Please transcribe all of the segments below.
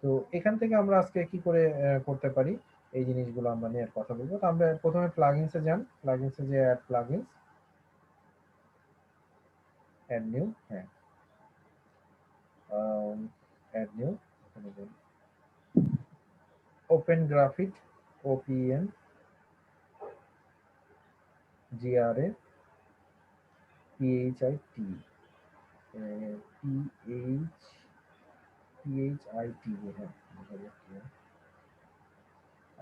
তো এখান থেকে আমরা আজকে কি করে করতে পারি এই জিনিসগুলো আমরা নিয়ে কথা বলবো। তো আমরা প্রথমে প্লাগইনসে যান, প্লাগইনসে যে অ্যাড প্লাগইনস, অ্যাড নিউ, হ্যাঁ অ্যাড নিউ, এখানে দেন ওপেন গ্রাফিক, ওপিএন জিআরএ পিএইচআইটি, পিএইচআইটি, হ্যাঁ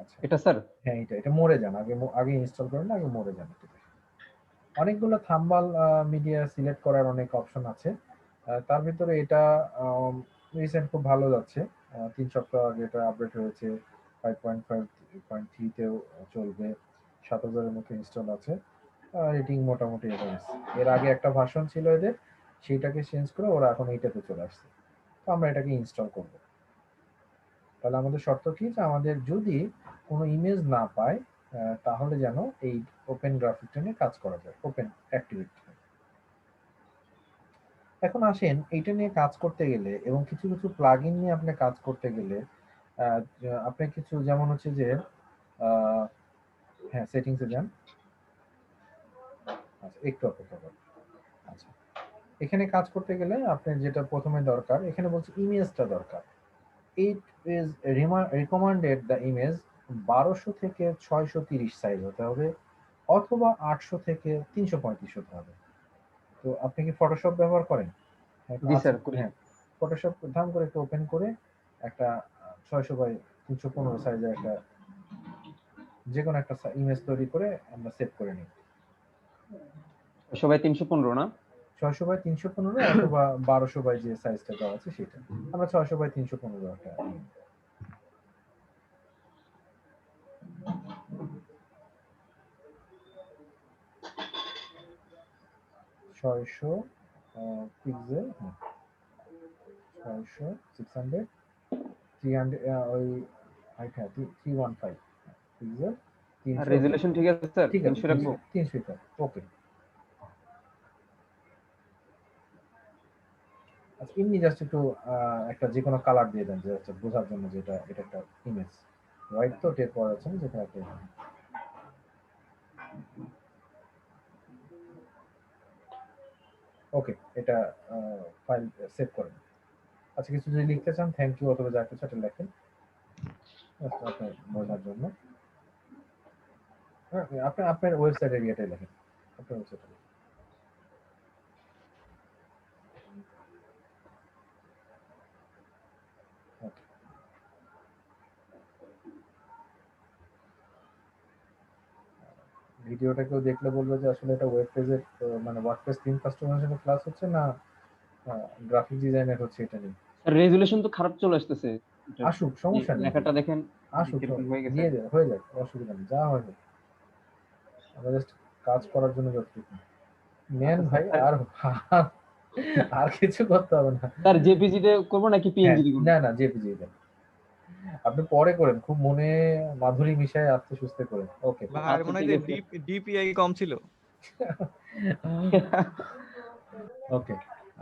আচ্ছা এটা স্যার, হ্যাঁ এটা মরে যান, আগে ইনস্টল করেন না, আগে মরে যান। অনেকগুলো থাম্বনেল মিডিয়া সিলেক্ট করার অনেক অপশন আছে, তার ভিতরে এটা রিসেন্ট খুব ভালো যাচ্ছে। 3 সপ্তাহ আগে এটা আপডেট হয়েছে, 5.5.3-তেও চলবে, 7,000-এর মতো ইনস্টল আছে, রেটিং মোটামুটি এটা আছে। এর আগে একটা ভার্সন ছিল এদের, সেইটাকে চেঞ্জ করে ওরা এখন এইটাতে চলে আসছে। তো আমরা এটাকে ইনস্টল করব। তাহলে আমাদের শর্ত কি, যে আমাদের যদি কোনো ইমেজ না পায় তাহলে যেন এই ওপেন গ্রাফিকটা নিয়ে কাজ করা যায়, ওপেন অ্যাক্টিভিটি। এখন আসেন এইটা নিয়ে কাজ করতে গেলে এবং কিছু কিছু প্লাগইন নিয়ে আপনি কাজ করতে গেলে আপনি কিছু, যেমন হচ্ছে যে হ্যাঁ সেটিংসে যান, আচ্ছা একটু অপেক্ষা করুন। আচ্ছা এখানে কাজ করতে গেলে আপনার যেটা প্রথমে দরকার, এখানে বলছে ইমেজটা দরকার। It is recommended the image 1200 থেকে 630 সাইজ হতে হবে, অথবা 800 থেকে 335 হতে হবে। তো আপনি কি ফটোশপ ব্যবহার করেন? জি আচ্ছা স্যার করি। হ্যাঁ, ফটোশপ ধাম করে একটু ওপেন করে একটা 600 বাই 315 সাইজের একটা যে কোনো একটা ইমেজ তৈরি করে আমরা সেভ করে নিই। সবাই 315 না? 600 বাই 315 অথবা 1200 বাই যে সাইজটা দেওয়া আছে সেটা। আমরা 600 বাই 315 একটা নিই। 600 পিক্সেল, 600 600 300 ওই হাইট, হ্যাঁ 315 পিক্সেল, আর 300, রেজুলেশন ঠিক আছে স্যার? ঠিক আছে 300 রাখবো? 300 ওকে। আচ্ছা এমনি জাস্ট একটু একটা যে কোনো কালার দিয়ে দেন, যে হচ্ছে বোঝার জন্য যে এটা একটা ইমেজ। হোয়াইট তো টেপ করা যাচ্ছে না, যেখানে একটা ওকে এটা ফাইল সেভ করেন। আচ্ছা কিছু যদি লিখতে চান, থ্যাংক ইউ অথবা যা কিছু একটা লেখেন আপনার বোঝার জন্য। হ্যাঁ আপনি আপনার ওয়েবসাইট এরিয়াটাই লেখেন, আপনার ওয়েবসাইট। ওকে ভিডিওটা কেউ দেখলে বলবে যে আসলে এটা ওয়েব পেজের মানে ওয়ার্ডপ্রেস থিম কাস্টমাইজেশনের ক্লাস হচ্ছে না গ্রাফিক ডিজাইনের হচ্ছে, এটা নিয়ে। স্যার রেজুলেশন তো খারাপ চলে আসতেছে। আসুক, সমস্যা নেই, লেখাটা দেখেন আসুক কিরকম হয়ে গেছে। দিয়ে দেয়, হয়ে যাক, অসুবিধা নেই, যা হয় হোক। আমরা জাস্ট কাজ করার জন্য যতটুকু নেন আচ্ছা ভাই, স্যার, আর আর কিছু করতে হবে না। স্যার জেপিজি তে করবো নাকি হ্যাঁ পিএনজি তে করবো? না জেপিজি দেন, আপনি পরে করেন, খুব মনে মাধুরী মিশায় আস্তে সুস্তে করেন। ওকে ভাই আচ্ছা মনে হয় ঠিক যে আছে। ডিপিআই কম ছিল। ওকে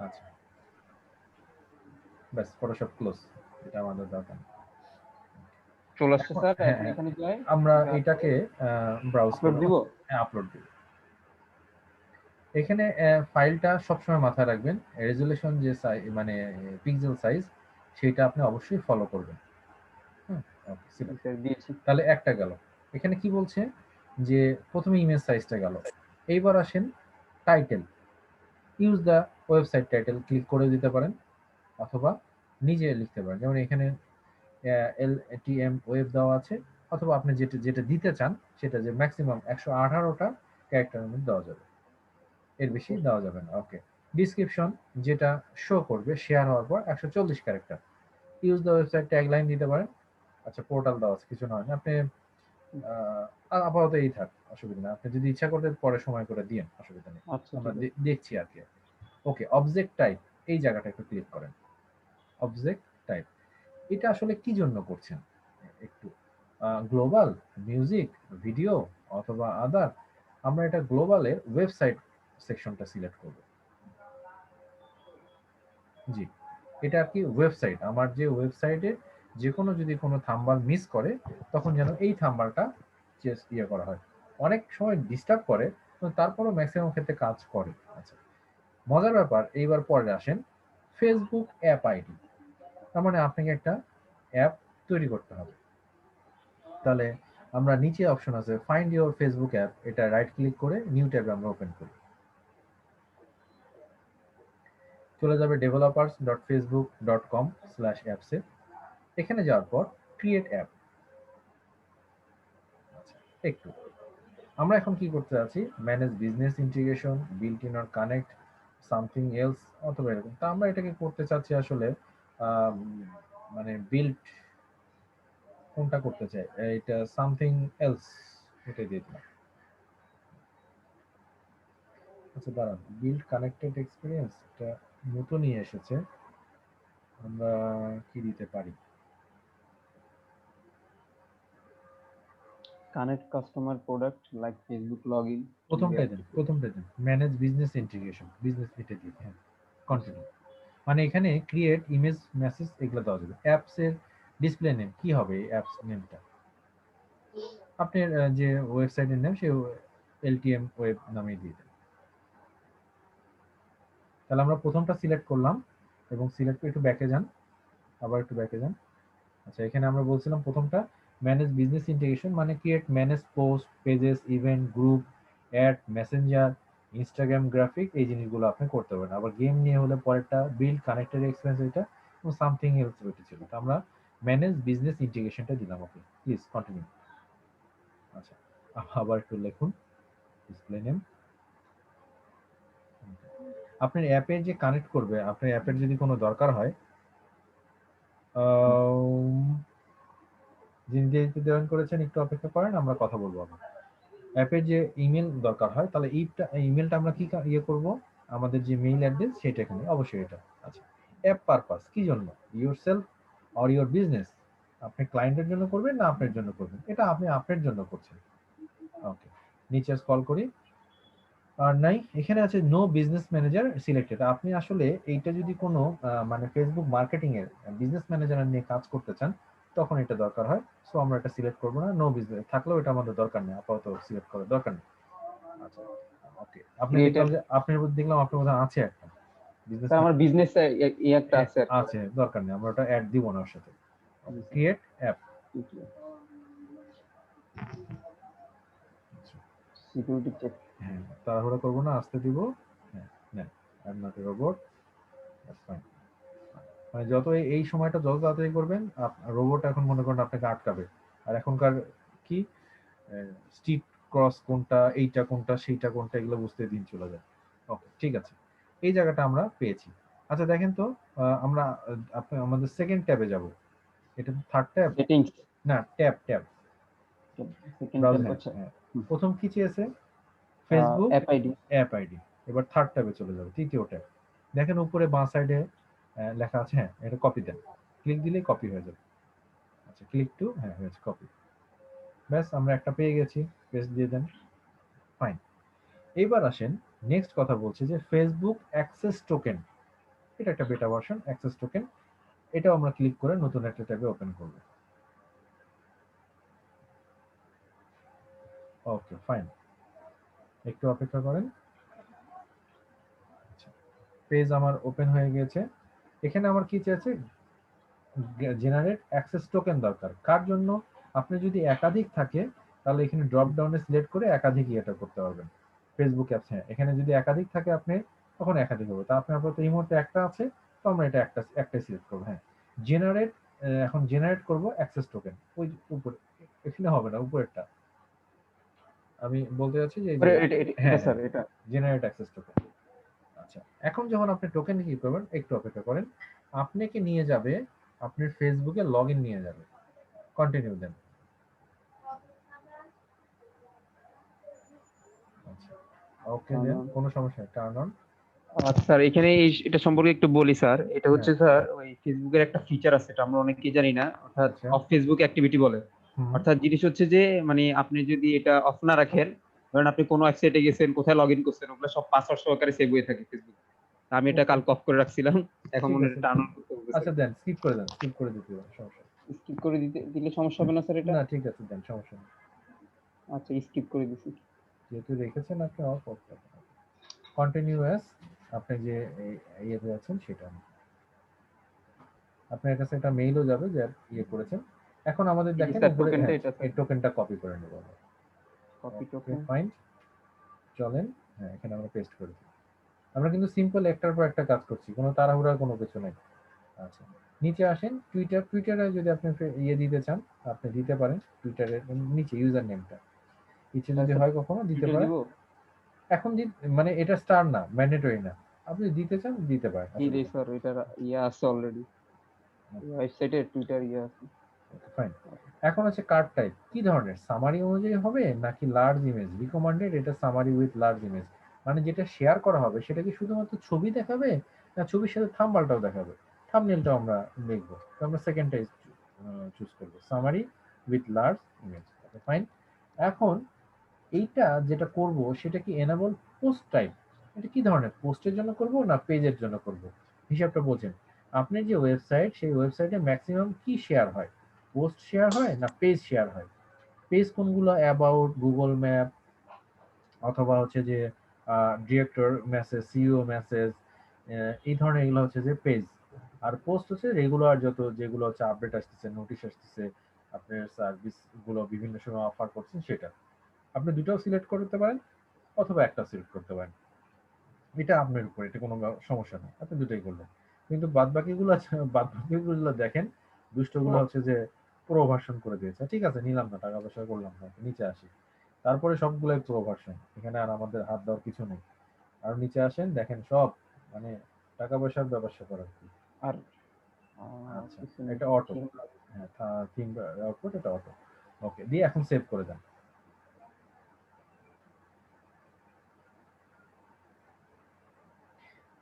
আচ্ছা ব্যাস, ফটোশপ ক্লোজ, এটা আমাদের দরকার নেই। চলে আসছে এখন স্যার, হ্যাঁ এখন হ্যাঁ এখানে যাই। আমরা এটাকে ব্রাউজ আপলোড করব, দিব। হ্যাঁ আপলোড দিব। এখানে ফাইলটা সবসময় মাথায় রাখবেন, রেজুলেশন যে মানে পিক্সেল সাইজ, সেটা আপনি অবশ্যই ফলো করবেন। হুম ওকে জি সিলেক্ট, স্যার দিয়েছি। তাহলে একটা গেল। এখানে কি বলছে, যে প্রথমে ইমেজ সাইজটা গেল। এইবার আসেন title, use the website title click করে দিতে পারেন, অথবা নিজে লিখতে পারেন। যেমন এখানে LTM ওয়েব দেওয়া আছে, অথবা আপনি যেটা যেটা দিতে চান সেটা, যে ম্যাক্সিমাম 118টা ক্যারেক্টারের মধ্যে দেওয়া যাবে, এর বেশি দেওয়া যাবে না। ওকে ডিসক্রিপশন যেটা শো করবে শেয়ার হওয়ার পর 140 character. Use the website tagline দিতে পারেন। আচ্ছা পোর্টাল দেওয়া আছে, কিছু নয়, আপনি আপাতত এই থাক, অসুবিধা নেই। আপনি যদি ইচ্ছা করতে পরে সময় করে দিন, অসুবিধা নেই, আচ্ছা আমরা ঠিক আছে। দেখছি আর কি। ওকে অবজেক্ট টাইপ, এই জায়গাটা একটু ক্লিক করেন। অবজেক্ট টাইপ এটা আসলে কি জন্য করছেন, একটু গ্লোবাল, মিউজিক, ভিডিও, অথবা আদার। আমরা এটা গ্লোবালের ওয়েবসাইট সেকশনটা সিলেক্ট করব। জি এটা আর কি ওয়েবসাইট, আমার যে ওয়েবসাইটে যে কোনো যদি কোনো থাম্বনেল মিস করে তখন যেন এই থাম্বনেলটা করা হয়। অনেক সময় ডিস্টার্ব করে, তো তারপরও ম্যাক্সিমাম ক্ষেত্রে কাজ করে। আচ্ছা, মজার ব্যাপার, এইবার পরে আসেন ফেসবুক অ্যাপ আইডি। তার মানে আপনাকে একটা অ্যাপ তৈরি করতে হবে। তাহলে আমরা নিচে অপশন আছে ফাইন্ড ইউর ফেসবুক অ্যাপ, এটা রাইট ক্লিক করে নিউ ট্যাবে আমরা ওপেন করি। চলে যাবে developers.facebook.com/apps এ। এখানে যাওয়ার পর ক্রিয়েট অ্যাপ। আচ্ছা, একটু আমরা এখন কি করতে যাচ্ছি, manage business integration, built in or connect something else অথবা এরকম। তা আমরা এটাকে করতে চাচ্ছি আসলে আম, মানে বিল্ড কোনটা করতে চাই, এটা সামথিং এলস এটা দিয়ে দিলাম। আচ্ছা দাঁড়ান, বিল্ড কানেক্টেড এক্সপিরিয়েন্স এটা নতুনই এসেছে, আমরা কি দিতে পারি? Connect customer product like Facebook login. প্রথমটাই দেন ম্যানেজ বিজনেস ইন্টিগ্রেশন, বিজনেস এটা দিয়ে, হ্যাঁ কন্টিনিউ। মানে এখানে ক্রিয়েট ইমেজ মেসেজ এগুলো দেওয়া যাবে। অ্যাপস এর ডিসপ্লে নেম কি হবে, অ্যাপস নেমটা আপনার যে ওয়েবসাইটের নাম সেই এলটিএম ওয়েব নামে দিয়ে দেন। তাহলে আমরা প্রথমটা সিলেক্ট করলাম এবং সিলেক্ট একটু ব্যাকে যান, আবার একটু ব্যাকে যান। আচ্ছা, এখানে আমরা বলছিলাম প্রথমটা ম্যানেজ বিজনেস ইন্টিগ্রেশন, মানে create manage post pages event group add messenger Instagram graphic, এই জিনিসগুলো আপনি করতে পারেন। আবার গেম নিয়ে হলে পরেরটা বিল্ড কানেক্টেড এক্সপিরিয়েন্স, এটা এবং সামথিং এলস ওইটা ছিল। তো আমরা ম্যানেজ বিজনেস ইন্টিগ্রেশনটা দিলাম। ওকে, প্লিজ কন্টিনিউ। আচ্ছা, আবার একটু লিখুন ডিসপ্লে নেম। আপনার অ্যাপে যে কানেক্ট করবে, আপনার অ্যাপের যদি কোনো দরকার হয়, যিনি যেহেতু জয়েন করেছেন একটু অপেক্ষা করেন, আমরা কথা বলবো। আবার অ্যাপের যে ইমেল দরকার হয়, তাহলে ইমেলটা আমরা কি ইয়ে করব, আমাদের যে মেইল অ্যাড্রেস সেটা এখানে অবশ্যই এটা। আচ্ছা, অ্যাপ পারপাস কি জন্য, your self or your business, আপনি ক্লায়েন্টের জন্য করবেন না আপনার জন্য করবেন, এটা আপনি আপনার জন্য করছেন। ওকে, নিচে স্ক্রল করি। আর নাই, এখানে আছে নো বিজনেস ম্যানেজার সিলেক্টেড। আপনি আসলে এইটা যদি কোনো মানে ফেসবুক মার্কেটিং এর বিজনেস ম্যানেজার নিয়ে কাজ করতে চান তখন এটা দরকার হয়। সো আমরা এটা সিলেক্ট করবো না, নো বিজনেস থাকলেও এটা আমাদের দরকার নেই, আপাতত সিলেক্ট করার দরকার নেই। আচ্ছা, ওকে, আপনি দেখলাম ক্রিয়েটেড। যে আপনার মধ্যে দেখলাম আপনার মধ্যে আছে একটা বিজনেস স্যার আমার বিজনেস একটা আছে আর কি। আছে, দরকার নেই, আমরা ওটা অ্যাড দিব না ওর সাথে। Create app. Security check. হ্যাঁ, তাড়াহুড়া করবো না, আসতে দিব। হ্যাঁ, নেন, I am not a robot, that's fine. মানে যত এই সময়টা যত তাড়াতাড়ি করবেন, রোবট এখন মনে করেন আপনাকে আটকাবে। আর এখনকার কি স্ট্রিট ক্রস কোনটা, এইটা কোনটা, সেইটা কোনটা, এগুলো বুঝতে দিন চলে যায়। ওকে, ঠিক আছে, এই জায়গাটা আমরা পেয়েছি। আচ্ছা দেখেন তো, আমরা আপনি আমাদের সেকেন্ড ট্যাবে যাব। এটা তো থার্ড ট্যাব সেটিংস। না, tab tab second tab. Browser. আচ্ছা। হ্যাঁ, প্রথম কি চেয়েছে, Facebook app ID. App ID. এবার থার্ড ট্যাবে চলে যাবে, তৃতীয় ট্যাব। দেখেন উপরে বাঁ সাইডে লেখা আছে, হ্যাঁ এটা কপি দেন, ক্লিক দিলেই কপি হয়ে যাবে। আচ্ছা, ক্লিক টু, হ্যাঁ হয়েছে কপি। ব্যাস, আমরা একটা পেয়ে গেছি, পেস্ট দিয়ে দেন, ফাইন। এবার আসেন, নেক্সট কথা বলছে যে ফেসবুক অ্যাক্সেস টোকেন, এটা একটা বেটা ভার্সন অ্যাক্সেস টোকেন, এটাও আমরা ক্লিক করে নতুন একটা ট্যাবে ওপেন করব। ওকে ফাইন, একটু অপেক্ষা করেন। পেজ আমার ওপেন হয়ে গেছে। এখানে আমার কি চেয়েছে, জেনারেট অ্যাক্সেস টোকেন দরকার কার জন্য, আপনি যদি একাধিক থাকে তাহলে এখানে ড্রপ ডাউনে সিলেক্ট করে একাধিক এটা করতে পারবেন। ফেসবুক অ্যাপস, হ্যাঁ এখানে যদি একাধিক থাকে আপনি তখন একাধিক হবে। তা আপনি আপাতত এই মুহূর্তে একটা আছে, তো আমরা এটা একটাই সিলেক্ট করবো। হ্যাঁ, জেনারেট, এখন জেনারেট করব অ্যাক্সেস টোকেন, ওই উপরে, এখানে হবে না, উপরেরটা আমি বলতে যাচ্ছি যে এই যে, এটা হ্যাঁ স্যার এটা। Generate access token. আচ্ছা, এখন যখন আপনি টোকেন কি করবেন, একটু অপেক্ষা করেন, আপনাকে নিয়ে যাবে আপনার ফেসবুকে লগ ইন নিয়ে যাবে। Continue then. আচ্ছা, ওকে দেন, কোনো সমস্যা নেই, টার্ন অন। আচ্ছা স্যার, এখানে এটা সম্পর্কে একটু বলি স্যার। এটা হ্যাঁ, হচ্ছে স্যার ওই ফেসবুকের একটা ফিচার আছে, এটা আমরা অনেকেই জানি না, অর্থাৎ আচ্ছা, অফ ফেসবুক অ্যাক্টিভিটি বলে। হুম, অর্থাৎ জিনিস হচ্ছে যে মানে আপনি যদি এটা অফ না রাখেন, ধরেন আপনি কোনো ওয়েবসাইটে গেছেন, কোথায় লগ ইন করছেন, ওগুলো সব পাসওয়ার্ড সহকারে সেভ হয়ে থাকে ফেসবুক। আমি এটা ওকে, কালকে অফ করে রাখছিলাম, এখন ঠিক মনে হয় আছে, টার্ন অন করতে হবে স্যার। আচ্ছা দেন, স্কিপ করে দেন, স্কিপ করে দিতে হবে, সমস্যা নেই। স্কিপ করে দিলে সমস্যা হবে না স্যার এটা? না ঠিক আছে, দেন, সমস্যা নেই। আচ্ছা, স্কিপ করে দিছি। যেহেতু রেখেছেন আপনি অফ করতে পারেন। কন্টিনিউ অ্যাজ আপনি যে ইয়েতে আছেন সেটা আপনার কাছে একটা মেইলও যাবে যে ইয়ে করেছেন। এখন আমাদের এই যে দেখেন স্যার উপরে, টোকেনটা হ্যাঁ, এটা স্যার, এই টোকেনটা কপি করে নেব আমরা। কপি ওকে টোকেন। ফাইন, চলেন, হ্যাঁ এখানে আমরা পেস্ট করে দিই। আমরা কিন্তু সিম্পল একটার পর একটা কাজ করছি, কোনো তাড়াহুড়ার কোনো কিছু নেই। আচ্ছা, নিচে আসেন, টুইটারে যদি আপনি ইয়ে দিতে চান আপনি দিতে পারেন, টুইটারের নিচে ইউজার নেমটা ইচ্ছে যদি স্যার হয় কখনো দিতে টুইটার পারেন। দিব? এখন মানে এটা স্টার না, ম্যান্ডেটরি না, আপনি দিতে চান দিতে পারেন, এই যে অসুবিধা নেই। স্যার এটার ইয়ে আছে অলরেডি, ওয়েবসাইটে টুইটার ইয়ে আছে। ফাইন। এখন হচ্ছে কার্ড টাইপ কি ধরনের, সামারি অনুযায়ী হবে নাকি লার্জ ইমেজ রিকমান্ডেড, এটা সামারি উইথ লার্জ ইমেজ, মানে যেটা শেয়ার করা হবে সেটা কি শুধুমাত্র ছবি দেখাবে না ছবির সাথে থাম্বনেলটাও দেখাবে, থাম্বনেলটাও আমরা দেখবো, তো আমরা সেকেন্ডটাই চুজ করবো, summary with large image. Fine. এখন এইটা যেটা করব সেটা কি এনাবল পোস্ট টাইপ, এটা কি ধরনের, পোস্টের জন্য করব না পেজের জন্য করব, হিসাবটা বোঝেন। আপনি যে ওয়েবসাইট, সেই ওয়েবসাইটে ম্যাক্সিমাম কি শেয়ার হয়, পোস্ট শেয়ার হয় না পেজ শেয়ার হয়। পেজ কোনগুলো, অ্যাবাউট, গুগল ম্যাপ, অথবা হচ্ছে যে ডিরেক্টর মেসেজ, সিইও মেসেজ, এই ধরনের এগুলো হচ্ছে যে পেজ। আর পোস্ট হচ্ছে রেগুলার যত যেগুলো হচ্ছে আপডেট আসতেছে, নোটিশ আসতেছে, আপনার সার্ভিস গুলো বিভিন্ন সময় অফার করছেন সেটা। আপনি দুটাও সিলেক্ট করতে পারেন অথবা একটা সিলেক্ট করতে পারেন, এটা আপনার উপর, এটা কোনো সমস্যা নেই, আপনি দুটাই করলেন। কিন্তু বাদ বাকিগুলো দেখেন, দুষ্টগুলো হচ্ছে যে প্রো ভার্সন করে দিয়েছে, ঠিক আছে নিলাম না, টাকা পয়সা করলাম না, নিচে আসি। তারপরে সবগুলোই প্রো ভার্সন, এখানে আর আমাদের হাত দেওয়ার কিছু নেই। আর নিচে আসেন, দেখেন সব মানে টাকা পয়সার ব্যবসা করার কি। আর আচ্ছা, কিছু এটা নেই। অটো, হ্যাঁ থিম আউটপুট, এটা অটো। ওকে, দিয়ে এখন সেভ করে দেন।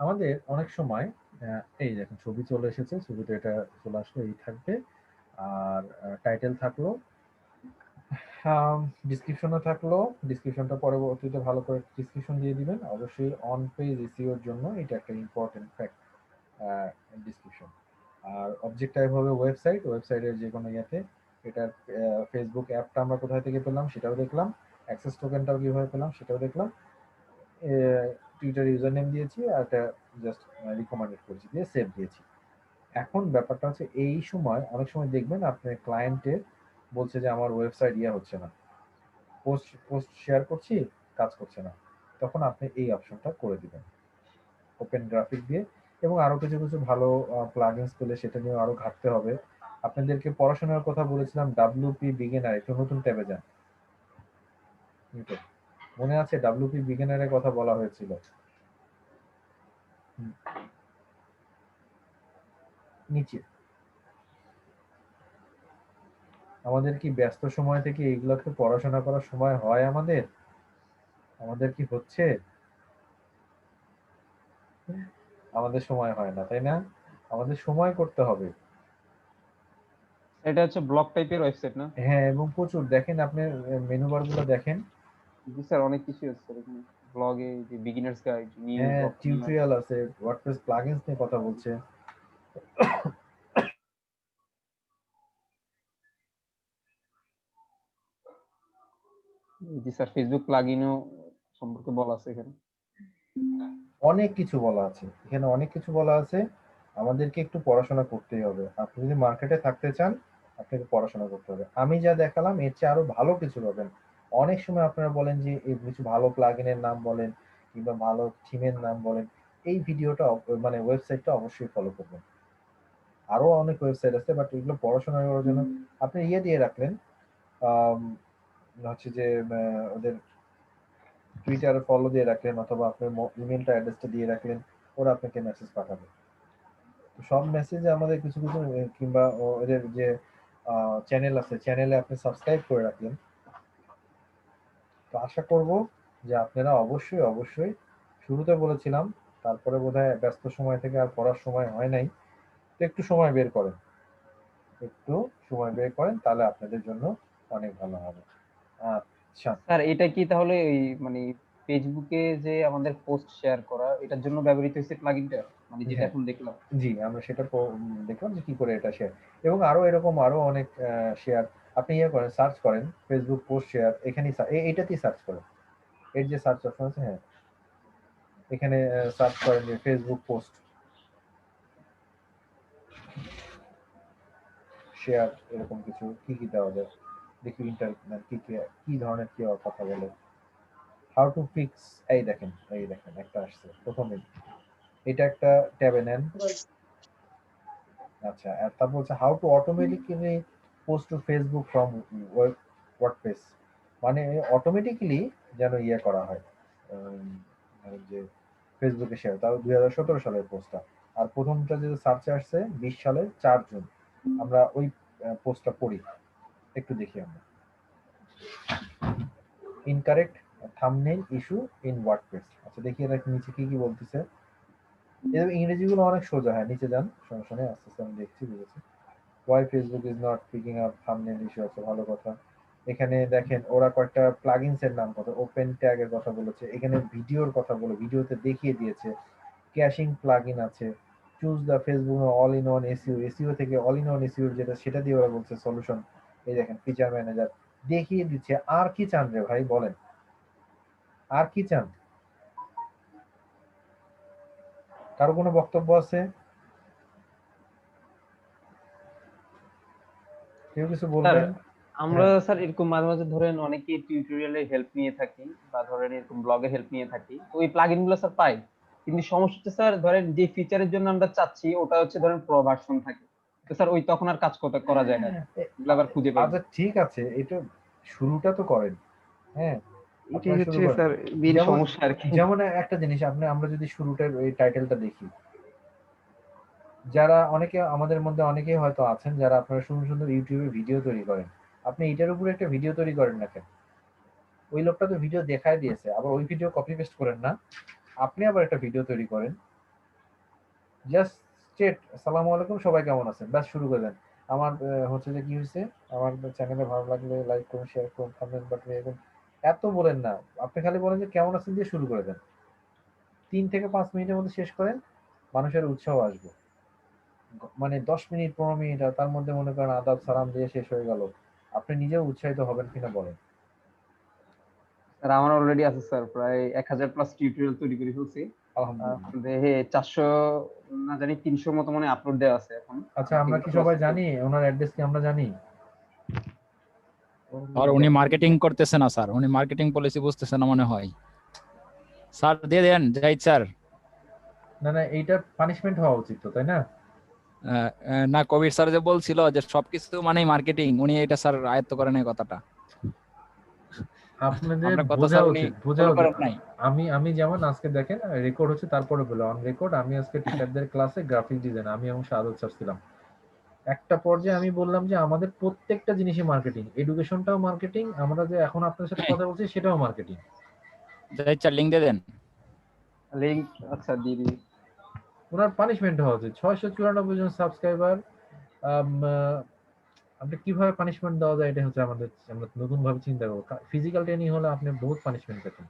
আমাদের অনেক সময় এই দেখেন ছবি চলে এসেছে, ছবিতে এটা চলে আসলো, এই থাকবে। আর টাইটেল থাকলো, ডিসক্রিপশনও থাকলো। ডিসক্রিপশনটা পরবর্তীতে ভালো করে ডিসক্রিপশন দিয়ে দিবেন, অবশ্যই অন পেজ এসইওর জন্য এটা একটা ইম্পর্টেন্ট ফ্যাক্ট, ডিসক্রিপশন। আর অবজেক্ট টাইপ হবে ওয়েবসাইট, ওয়েবসাইটের যে কোনো ইয়েতে। এটার ফেসবুক অ্যাপটা আমরা কোথায় থেকে পেলাম সেটাও দেখলাম, অ্যাক্সেস টোকেনটাও কিভাবে পেলাম সেটাও দেখলাম, টুইটার ইউজার নেম দিয়েছি, আর একটা জাস্ট রিকমেন্ডেড করেছি, দিয়ে সেভ দিয়েছি। এখন ব্যাপারটা হচ্ছে এই সময় অনেক সময় দেখবেন আপনার ক্লায়েন্টের বলছে যে আমার ওয়েবসাইট ইয়ে হচ্ছে না, পোস্ট পোস্ট শেয়ার করছি, কাজ করছে না, তখন আপনি এই অপশনটা করে দিবেন ওপেন গ্রাফিক দিয়ে। এবং আরো কিছু কিছু ভালো প্লাগইনস পেলে সেটা নিয়ে আরো ঘাটতে হবে। আপনাদেরকে পড়াশোনার কথা বলেছিলাম, ডাব্লিউপি বিগিনার, একটু নতুন ট্যাবে যান। মনে আছে ডাব্লিউপি বিগিনারের কথা বলা হয়েছিল? হুম, নিচে। আমাদের কি ব্যস্ত সময় থেকে এইগুলোকে পড়াশোনা করার সময় হয় আমাদের? আমাদের কি হচ্ছে? আমাদের সময় হয় না, তাই না? আমাদের সময় করতে হবে। এটা হচ্ছে ব্লগ টাইপের ওয়েবসাইট না? হ্যাঁ, এবং প্রচুর দেখেন আপনি মেনু বার গুলো দেখেন। জি স্যার, অনেক কিছু আছে স্যার এখানে। ব্লগে যে বিগিনার্স গাইড, নিউজ, হ্যাঁ, অপিনিয়ন। টিউটোরিয়াল আছে, ওয়ার্ডপ্রেস প্লাগইনস নিয়ে কথা বলছে। জি স্যার, ফেসবুক প্লাগইনও সম্পর্কে বলা আছে এখানে। অনেক কিছু বলা আছে এখানে, অনেক কিছু বলা আছে। আমাদেরকে একটু পড়াশোনা করতেই হবে, আপনি যদি মার্কেটে থাকতে চান আপনাকে পড়াশোনা করতে হবে। আমি যা দেখালাম এর চেয়ে আরো ভালো কিছু পাবেন। অনেক সময় আপনারা বলেন যে এই কিছু ভালো প্লাগইনের নাম বলেন কিংবা ভালো থিমের নাম বলেন, এই ভিডিওটা মানে ওয়েবসাইটটা অবশ্যই ফলো করবেন। আরো অনেক ওয়েবসাইট আছে, বাট এগুলো পড়াশোনা করার জন্য আপনি ইয়ে দিয়ে রাখলেন, আম, হচ্ছে যে ওদের টুইটারে ফলো দিয়ে রাখলেন অথবা আপনার ইমেলটা অ্যাড্রেসটা দিয়ে রাখলেন, ওরা আপনাকে মেসেজ পাঠাবে। তো সব মেসেজে আমাদের কিছু কিছু কিংবা ওদের যে চ্যানেল আছে, চ্যানেলে আপনি সাবস্ক্রাইব করে রাখলেন। তো আশা করব যে আপনারা অবশ্যই অবশ্যই, শুরুতে বলেছিলাম, তারপরে বোধহয় ব্যস্ত সময় থেকে আর পড়ার সময় হয় নাই, তো একটু সময় বের করেন, একটু সময় বের করেন, তাহলে আপনাদের জন্য অনেক ভালো হবে। আচ্ছা, স্যার এটা কি তাহলে ওই মানে ফেসবুকে যে আমাদের পোস্ট শেয়ার করা, এটার জন্য ব্যবহৃত হয়েছে প্লাগইনটা? মানে যেটা হ্যাঁ এখন দেখলাম। জি, আমরা সেটা দেখলাম যে কি করে এটা শেয়ার, এবং আরো এরকম আরো অনেক শেয়ার আপনি ইয়ে করেন, সার্চ করেন ফেসবুক পোস্ট শেয়ার, এখানেই এইটাতেই সার্চ করেন, এর যে সার্চ অপশন আছে, হ্যাঁ এখানে সার্চ করেন যে ফেসবুক পোস্ট শেয়ার, এরকম কিছু কি কি দেওয়া যায় দেখি, কি কি কি ধরনের কি কথা বলে, হাউ টু ফিক্স, এই দেখেন একটা আসছে প্রথমে, এটা একটা ট্যাবে নেন। আচ্ছা, আর তারপর হচ্ছে how to automatically post to Facebook from WordPress, মানে অটোমেটিক্যালি যেন ইয়ে করা হয়, ধরেন যে ফেসবুকে শেয়ার, তাও 2017 সালের পোস্টটা, আর প্রথমটা যে সার্চে আসছে 20 সালের 4 জুন। আমরা ওই পোস্টটা পড়ি, একটু দেখি আমরা। Incorrect thumbnail issue in WordPress. আচ্ছা দেখি এটা নিচে কি কি বলতেছে। এর ইংরেজিগুলো অনেক সোজা, হ্যাঁ নিচে যান, সমস্যা নেই, আস্তে আস্তে আমি দেখছি, বুঝেছি। Why Facebook is not picking up thumbnail issue, আছে ভালো কথা। এখানে দেখেন ওরা কয়েকটা প্লাগইনস এর নাম কথা, ওপেন ট্যাগ এর কথা বলেছে, এখানে ভিডিওর কথা বলে ভিডিওতে দেখিয়ে দিয়েছে, ক্যাশিং প্লাগইন আছে, choose the Facebook all in one SEO, SEO থেকে অল ইন ওয়ান এসইও যেটা, সেটা দিয়ে ওরা বলছে সলিউশন। এই দেখেন ফিচার ম্যানেজার দেখিয়ে দিচ্ছে। আর কি চান রে ভাই বলেন, আর কি চান? কারো কোনো বক্তব্য আছে? কেউ কিছু স্যার বলবেন? আমরা হ্যাঁ স্যার এরকম মাঝে মাঝে ধরেন অনেকে টিউটোরিয়ালের হেল্প নিয়ে থাকি বা ধরেন এরকম ব্লগে হেল্প নিয়ে থাকি, তো ওই প্লাগইন গুলো স্যার পাই, কিন্তু সমস্যা হচ্ছে স্যার ধরেন যে ফিচারের জন্য আমরা চাচ্ছি ওটা হচ্ছে ধরেন প্রো ভার্সন থাকে, তো স্যার ওই তখন আর কাজ করা যায় না, এগুলো আবার খুঁজে পাই না। আচ্ছা ঠিক আছে, এটা শুরুটা তো করেন, হ্যাঁ এটাই আপনারা শুরু হচ্ছে করেন। স্যার মেন যেমন সমস্যা আর কি। যেমন একটা জিনিস, আমরা যদি শুরুটার ওই টাইটেলটা দেখি, যারা অনেকে আমাদের মধ্যে অনেকেই হয়তো আছেন যারা আপনারা সুন্দর সুন্দর ইউটিউবে ভিডিও তৈরি করেন, আপনি এটার উপরে একটা ভিডিও তৈরি করেন না কেন? ওই লোকটা তো ভিডিও দেখায় দিয়েছে, আবার ওই ভিডিও কপি পেস্ট করেন না, আপনি আবার একটা ভিডিও তৈরি করেন, জাস্ট স্টেট আসসালামু আলাইকুম সবাই কেমন আছেন, ব্যাস শুরু করে দেন। আমার হচ্ছে যে কি হয়েছে, আমার চ্যানেলে ভালো লাগলে লাইক করুন, শেয়ার করুন, কমেন্ট বাটনে এবং এত বলেন না, আপনি খালি বলেন যে কেমন আছেন দিয়ে শুরু করে দেন, 3 থেকে 5 মিনিটের মধ্যে শেষ করেন, মানুষের উৎসাহ আসবে। মানে 10 মিনিট 15 মিনিট, আর তার মধ্যে মনে করেন আদাব সালাম দিয়ে শেষ হয়ে গেল, আপনি নিজেও উৎসাহিত হবেন কিনা বলেন? স্যার আমার অলরেডি আছে স্যার, প্রায় 1000 প্লাস টিউটোরিয়াল তৈরি করে ফেলছি। আলহামদুলিল্লাহ। দেহে 400 না জানি 300 মতো মানে আপলোড দেওয়া আছে এখন, আচ্ছা আমরা এগুলো কি সবাই প্রসেসিং। জানি ওনার অ্যাড্রেস কি আমরা জানি? আর উনি মার্কেটিং করতেছে না স্যার, উনি মার্কেটিং পলিসি বুঝতেছে না মনে হয়। স্যার দিয়ে দেন জাহিদ স্যার। না না, এইটা পানিশমেন্ট হওয়া উচিত তো, তাই না? না, কবির স্যার যে বলছিল যে সবকিছু মানেই মার্কেটিং, উনি এটা স্যার আয়ত্ত করেন এই কথাটা। আপনাদের আমরা কথা বোঝা স্যার উনি উচিত, বোঝা ফলো উচিত। করেন নাই। আমি আমি যেমন আজকে দেখেন রেকর্ড হচ্ছে, তারপরে বলে অন রেকর্ড, আমি আজকে টিচারদের ক্লাসে গ্রাফিক ডিজাইন, আমি এবং শাহাদত স্যার ছিলাম। একটা পর্যায়ে আমি বললাম যে আমাদের প্রত্যেকটা জিনিসই মার্কেটিং, এডুকেশনটাও মার্কেটিং, আমরা যে এখন আপনার সাথে কথা বলছি সেটাও মার্কেটিং। জাহিদ স্যার লিঙ্ক দিয়ে দেন। লিংক আচ্ছা দিয়ে দিই। ওনার পানিশমেন্ট হওয়া উচিত। 694 জন সাবস্ক্রাইবার, আপনি কিভাবে পানিশমেন্ট দেওয়া যায়, এটা হচ্ছে আমরা নতুন ভাবে চিন্তা করবো। ফিজিক্যাল ট্রেনিং হলে আপনি বহুত পানিশমেন্ট পেতেন।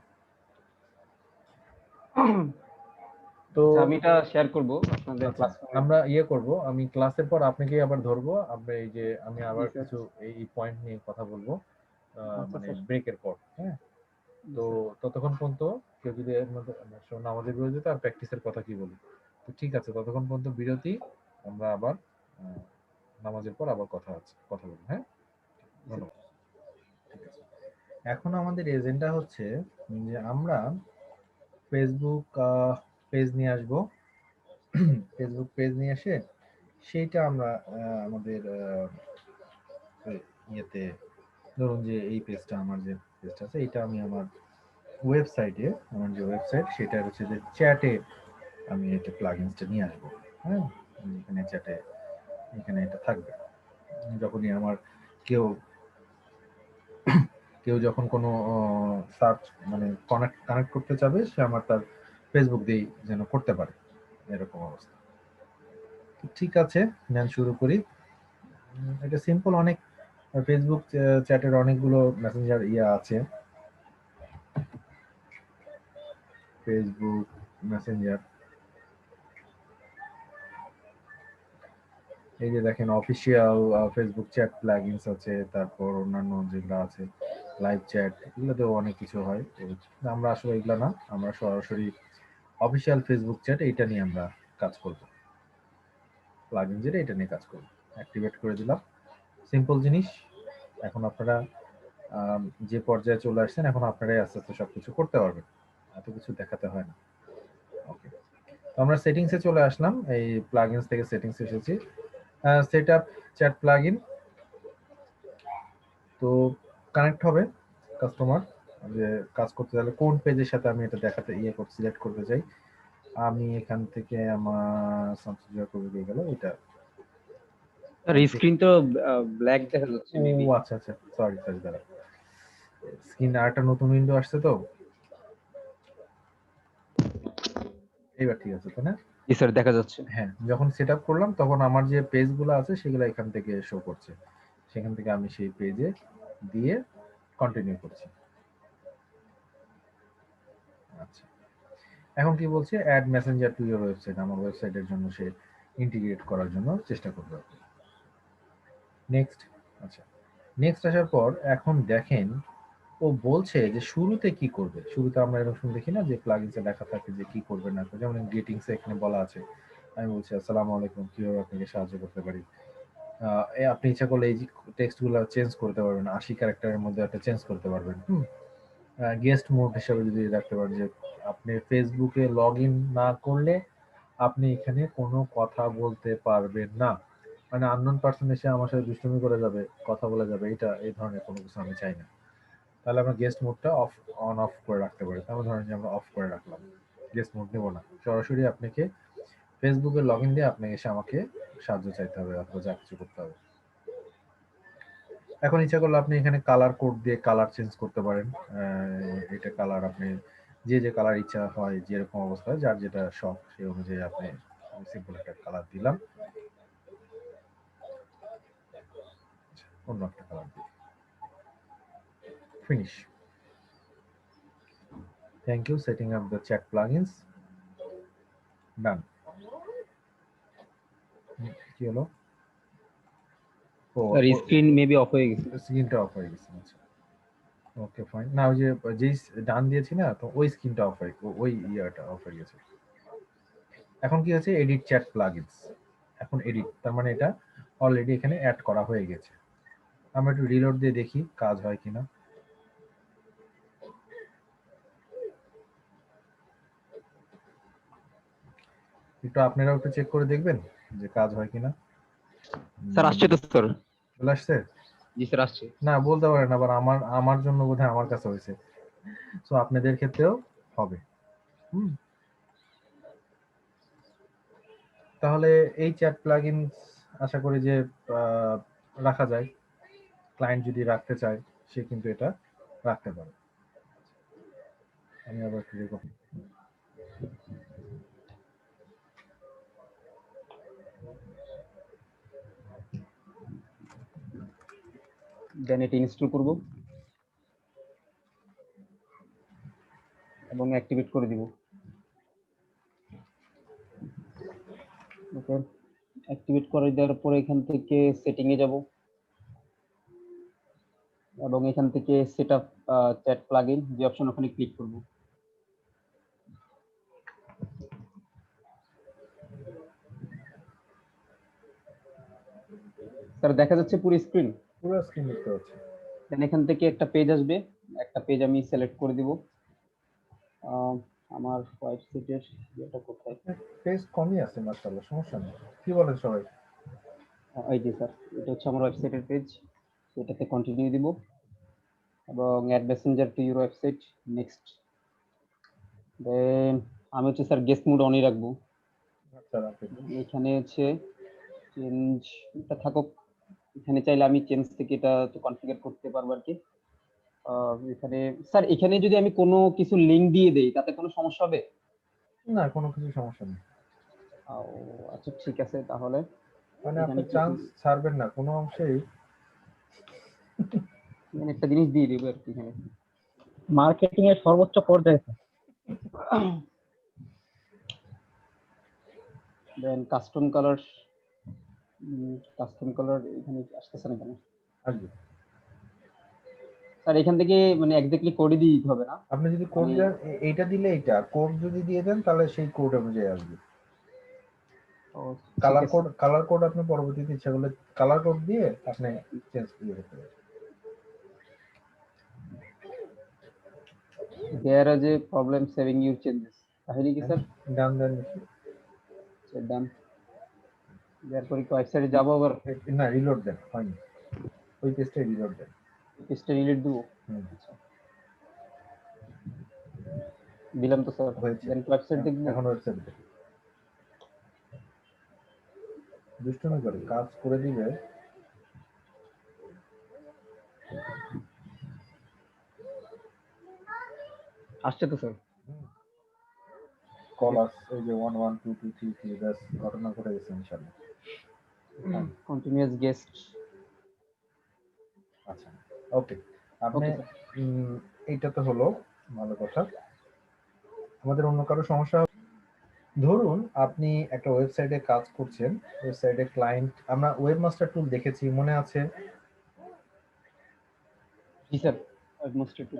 তো আচ্ছা আমি এটা শেয়ার করব আপনাদের আচ্ছা ক্লাসরুমে। আমরা ইয়ে করব, আমি ক্লাসের পর আপনাকে আবার ধরবো, আমরা এই যে আমি জি আবার স্যার। কিছু এই পয়েন্ট নিয়ে কথা বলবো, আচ্ছা মানে স্যার। ব্রেকের পর, হ্যাঁ। জি তো স্যার। ততক্ষণ পর্যন্ত কেউ যদি এর মধ্যে আমাদের বিরোধিতা আর প্র্যাকটিসের কথা কি বলি, তো ঠিক আছে, ততক্ষণ পর্যন্ত বিরতি, আমরা আবার নামাজের পর আবার কথা বলবো, হ্যাঁ। জি স্যার। ধন্যবাদ। ঠিক আছে, এখন আমাদের এজেন্ডা হচ্ছে যে আমরা ফেসবুক পেজ নিয়ে আসবো। ফেসবুক পেজ নিয়ে এসে সেইটা আমরা আমাদের ইয়েতে, ধরুন যে এই পেজটা, আমার যে পেজটা আছে এটা আমি আমার ওয়েবসাইটে, আমার যে ওয়েবসাইট সেটা হচ্ছে যে চ্যাটে আমি এটা প্লাগইনসটা নিয়ে আসবো, হ্যাঁ। এখানে চ্যাটে, এখানে এটা থাকবে। যখনই আমার কেউ কেউ যখন কোনো সার্চ মানে কানেক্ট করতে চাবে, সে আমার তার ফেসবুক দিয়েই যেন করতে পারে, এরকম অবস্থা। ঠিক আছে, নেন শুরু করি। এটা সিম্পল অনেক, ফেসবুক চ্যাটের অনেকগুলো মেসেঞ্জার আছে, ফেসবুক মেসেঞ্জার, এই যে দেখেন অফিসিয়াল ফেসবুক চ্যাট প্লাগইনস আছে, তারপর অন্যান্য যেগুলো আছে লাইভ চ্যাট, এগুলোতেও অনেক কিছু হয়। তো আমরা আসলে এগুলো না, আমরা সরাসরি অফিসিয়াল ফেসবুক চ্যাট এইটা নিয়ে আমরা কাজ করব, প্লাগইন যেটা এটা নিয়ে কাজ করব। অ্যাক্টিভেট করে দিলাম, সিম্পল জিনিস। এখন আপনারা যে পর্যায়ে চলে আসছেন, এখন আপনারাই আস্তে আস্তে সবকিছু করতে পারবেন, এত কিছু দেখাতে হয় না। ওকে, তো আমরা সেটিংসে চলে আসলাম, এই প্লাগইনস থেকে সেটিংসে এসেছি, সেটআপ চ্যাট প্লাগইন। তো কানেক্ট হবে কাস্টমার, যে কাজ করতে গেলে কোন পেজের সাথে আমি এটা দেখাতে সিলেক্ট করতে চাই। আমি এখান থেকে আমার সাবসিডিয়ার করে দিয়ে গেল এটা। স্যার স্ক্রিন তো ব্ল্যাক দেখা যাচ্ছে ও মেবি। আচ্ছা আচ্ছা, সরি সরি, দাঁড়া, স্ক্রিন আরেকটা নতুন উইন্ডো আসছে তো, এইবার ঠিক আছে তো না? জি স্যার দেখা যাচ্ছে। হ্যাঁ, যখন সেট আপ করলাম তখন আমার যে পেজগুলো আছে সেগুলো এখান থেকে শো করছে, সেখান থেকে আমি সেই পেজে দিয়ে কন্টিনিউ করছি। আচ্ছা, এখন কি বলছে, add Messenger to your website, আমার ওয়েবসাইটের জন্য সে ইন্টিগ্রেট করার জন্য চেষ্টা করবে। নেক্সট। আচ্ছা, নেক্সট আসার পর এখন দেখেন ও বলছে যে শুরুতে কি করবে। শুরুতে আমরা এরকম দেখি না যে প্লাগইনসে লেখা থাকে যে কি করবে না করবে, যেমন গ্রিটিংসে এখানে বলা আছে, আমি বলছি আসসালামু আলাইকুম, কিভাবে আপনাকে সাহায্য করতে পারি। আপনি ইচ্ছা করলে এই টেক্সটগুলো চেঞ্জ করতে পারবেন, 80 ক্যারেক্টারের মধ্যে একটা চেঞ্জ করতে পারবেন। গেস্ট মোড হিসাবে যদি রাখতে পারেন যে আপনি ফেসবুকে লগ ইন না করলে আপনি এখানে কোনো কথা বলতে পারবেন না, মানে আননোন পার্সন এসে আমার সাথে দুষ্টুমি করে যাবে, কথা বলে যাবে, এটা এই ধরনের কোনো কিছু আমি চাই না। তাহলে আমরা গেস্ট মোডটা অন অফ করে রাখতে পারি। তাহলে ধরেন যে আমরা অফ করে রাখলাম, গেস্ট মোড নেব না, সরাসরি আপনাকে ফেসবুকে লগ ইন দিয়ে আপনাকে এসে আমাকে সাহায্য চাইতে হবে অথবা যা কিছু করতে হবে। এখন ইচ্ছা করলে আপনি এখানে কালার কোড দিয়ে কালার চেঞ্জ করতে পারেন। এটা কালার আপনি যে কালার ইচ্ছা হয়, যেরকম অবস্থায় যার যেটা শখ সেই অনুযায়ী আপনি সিম্পল একটা কালার দিলাম, অন্য একটা কালার দিই, finish. Thank you, setting up the chat plugins done. কি হলো? ও স্যার স্ক্রিন মেবি অফ হয়ে গেছে। স্ক্রিনটা অফ হয়ে গেছে। আচ্ছা, ওকে ফাইন। না, ওই যে যেই ডান দিয়েছি না, তো ওই স্ক্রিনটা অফ হয়ে, ওই ইয়াটা অফ হয়ে গেছে। এখন কি হচ্ছে, এডিট চ্যাট প্লাগইনস। এখন এডিট তার মানে এটা অলরেডি এখানে অ্যাড করা হয়ে গেছে। আমরা একটু রিলোড দিয়ে দেখি কাজ হয় কিনা। একটু আপনারাও একটু চেক করে দেখবেন যে কাজ হয় কিনা। স্যার আসছে তো স্যার। চলে আসছে? জি স্যার আসছে। না বলতে পারেন, আবার আমার জন্য বোধহয় আমার কাছে হয়েছে, সো আপনাদের ক্ষেত্রেও হবে। তাহলে এই চ্যাট প্লাগইনস আশা করি যে রাখা যায়, ক্লায়েন্ট যদি রাখতে চায় সে কিন্তু এটা রাখতে পারে। আমি আবার ক্লিক করি। দেন এটা ইনস্টল করব এবং অ্যাক্টিভেট করে দিব। ওকে, অ্যাক্টিভেট করে দেওয়ার পরে এখান থেকে সেটিং এ যাব এবং এখান থেকে সেটআপ চ্যাট প্লাগইন যে অপশন, ওখানে ক্লিক করব। স্যার দেখা যাচ্ছে পুরো স্ক্রিন। পুরো স্ক্রিন দেখতে পাচ্ছি। দেন এখান থেকে একটা পেজ আসবে, একটা পেজ আমি সিলেক্ট করে দিব। আমার ওয়েবসাইটের এটা কোথায়? পেজ কমই আছে মাশাআল্লাহ, সমস্যা নেই। কি বলেন সবাই? এই যে স্যার, এটা হচ্ছে আমার ওয়েবসাইটের পেজ, এটাতে কন্টিনিউ দিব এবং add Messenger to your website, next. Then আমি হচ্ছে স্যার গেস্ট মোড অনই রাখবো। আচ্ছা, রাখেন। এখানে হচ্ছে চেঞ্জ এটা থাকুক, এখানে চাইলে আমি চেঞ্জ থেকে এটা তো কনফিগার করতে পারবো আর কি। এখানে স্যার, এখানে যদি আমি কোনো কিছু লিংক দিয়ে দেই তাতে কোনো সমস্যা হবে? না, কোনো কিছু সমস্যা নেই। আচ্ছা ঠিক আছে, তাহলে মানে আপনি এখানে চান্স ছাড়বেন না কোনো অংশেই। এখানে একটা জিনিস দিয়ে দিব আর কি। এখানে মার্কেটিং এর সর্বোচ্চ পর্যায়ে দেন কাস্টম কালার কাস্টম কালার এখানে আসতেছে না কেন আসবে। স্যার? এখান থেকে মানে এক্স্যাক্টলি কোডই দিয়ে দিতে হবে না? আপনি যদি কোড আমি দেন, এইটা দিলে এইটা, কোড যদি দিয়ে দেন তাহলে সেই কোড অনুযায়ী আসবে। ও ঠিক আছে। কালার কোড আপনি পরবর্তীতে ইচ্ছা করলে কালার কোড দিয়ে আপনি চেঞ্জ করে দিতে পারেন। দেয়ার আজ এ প্রবলেম সেভিং ইউর চেঞ্জেস, তাহলে কি স্যার? ডান দেন। ডান দেওয়ার পরে কি ওয়েবসাইটে যাবো আবার? না, রিলোড দেন, হয়নি। ওই পেজটা রিলোড দেন। পেজটা রিলেট দেবো? হুম, আচ্ছা, দিলাম তো স্যার। হয়েছে। দেন ওয়েবসাইট দেখবো? এখন ওয়েবসাইট দেখুন। দুষ্টুমি করে কাজ করে দিবে। আসছে তো স্যার। কল আস এই যে 1 1 2 2 3 3 ব্যাস ঘটনা ঘটে গেছে ইনশাআল্লাহ। Continuous guest. আচ্ছা, ওকে। আপনি ওকে স্যার। এইটা তো হলো ভালো কথা। আমাদের অন্য কারো সমস্যা? ধরুন আপনি একটা ওয়েবসাইটে কাজ করছেন, ওয়েবসাইটে ক্লায়েন্ট, আমরা ওয়েবমাস্টার টুল দেখেছি, মনে আছে? জি স্যার, অলমোস্ট একটু।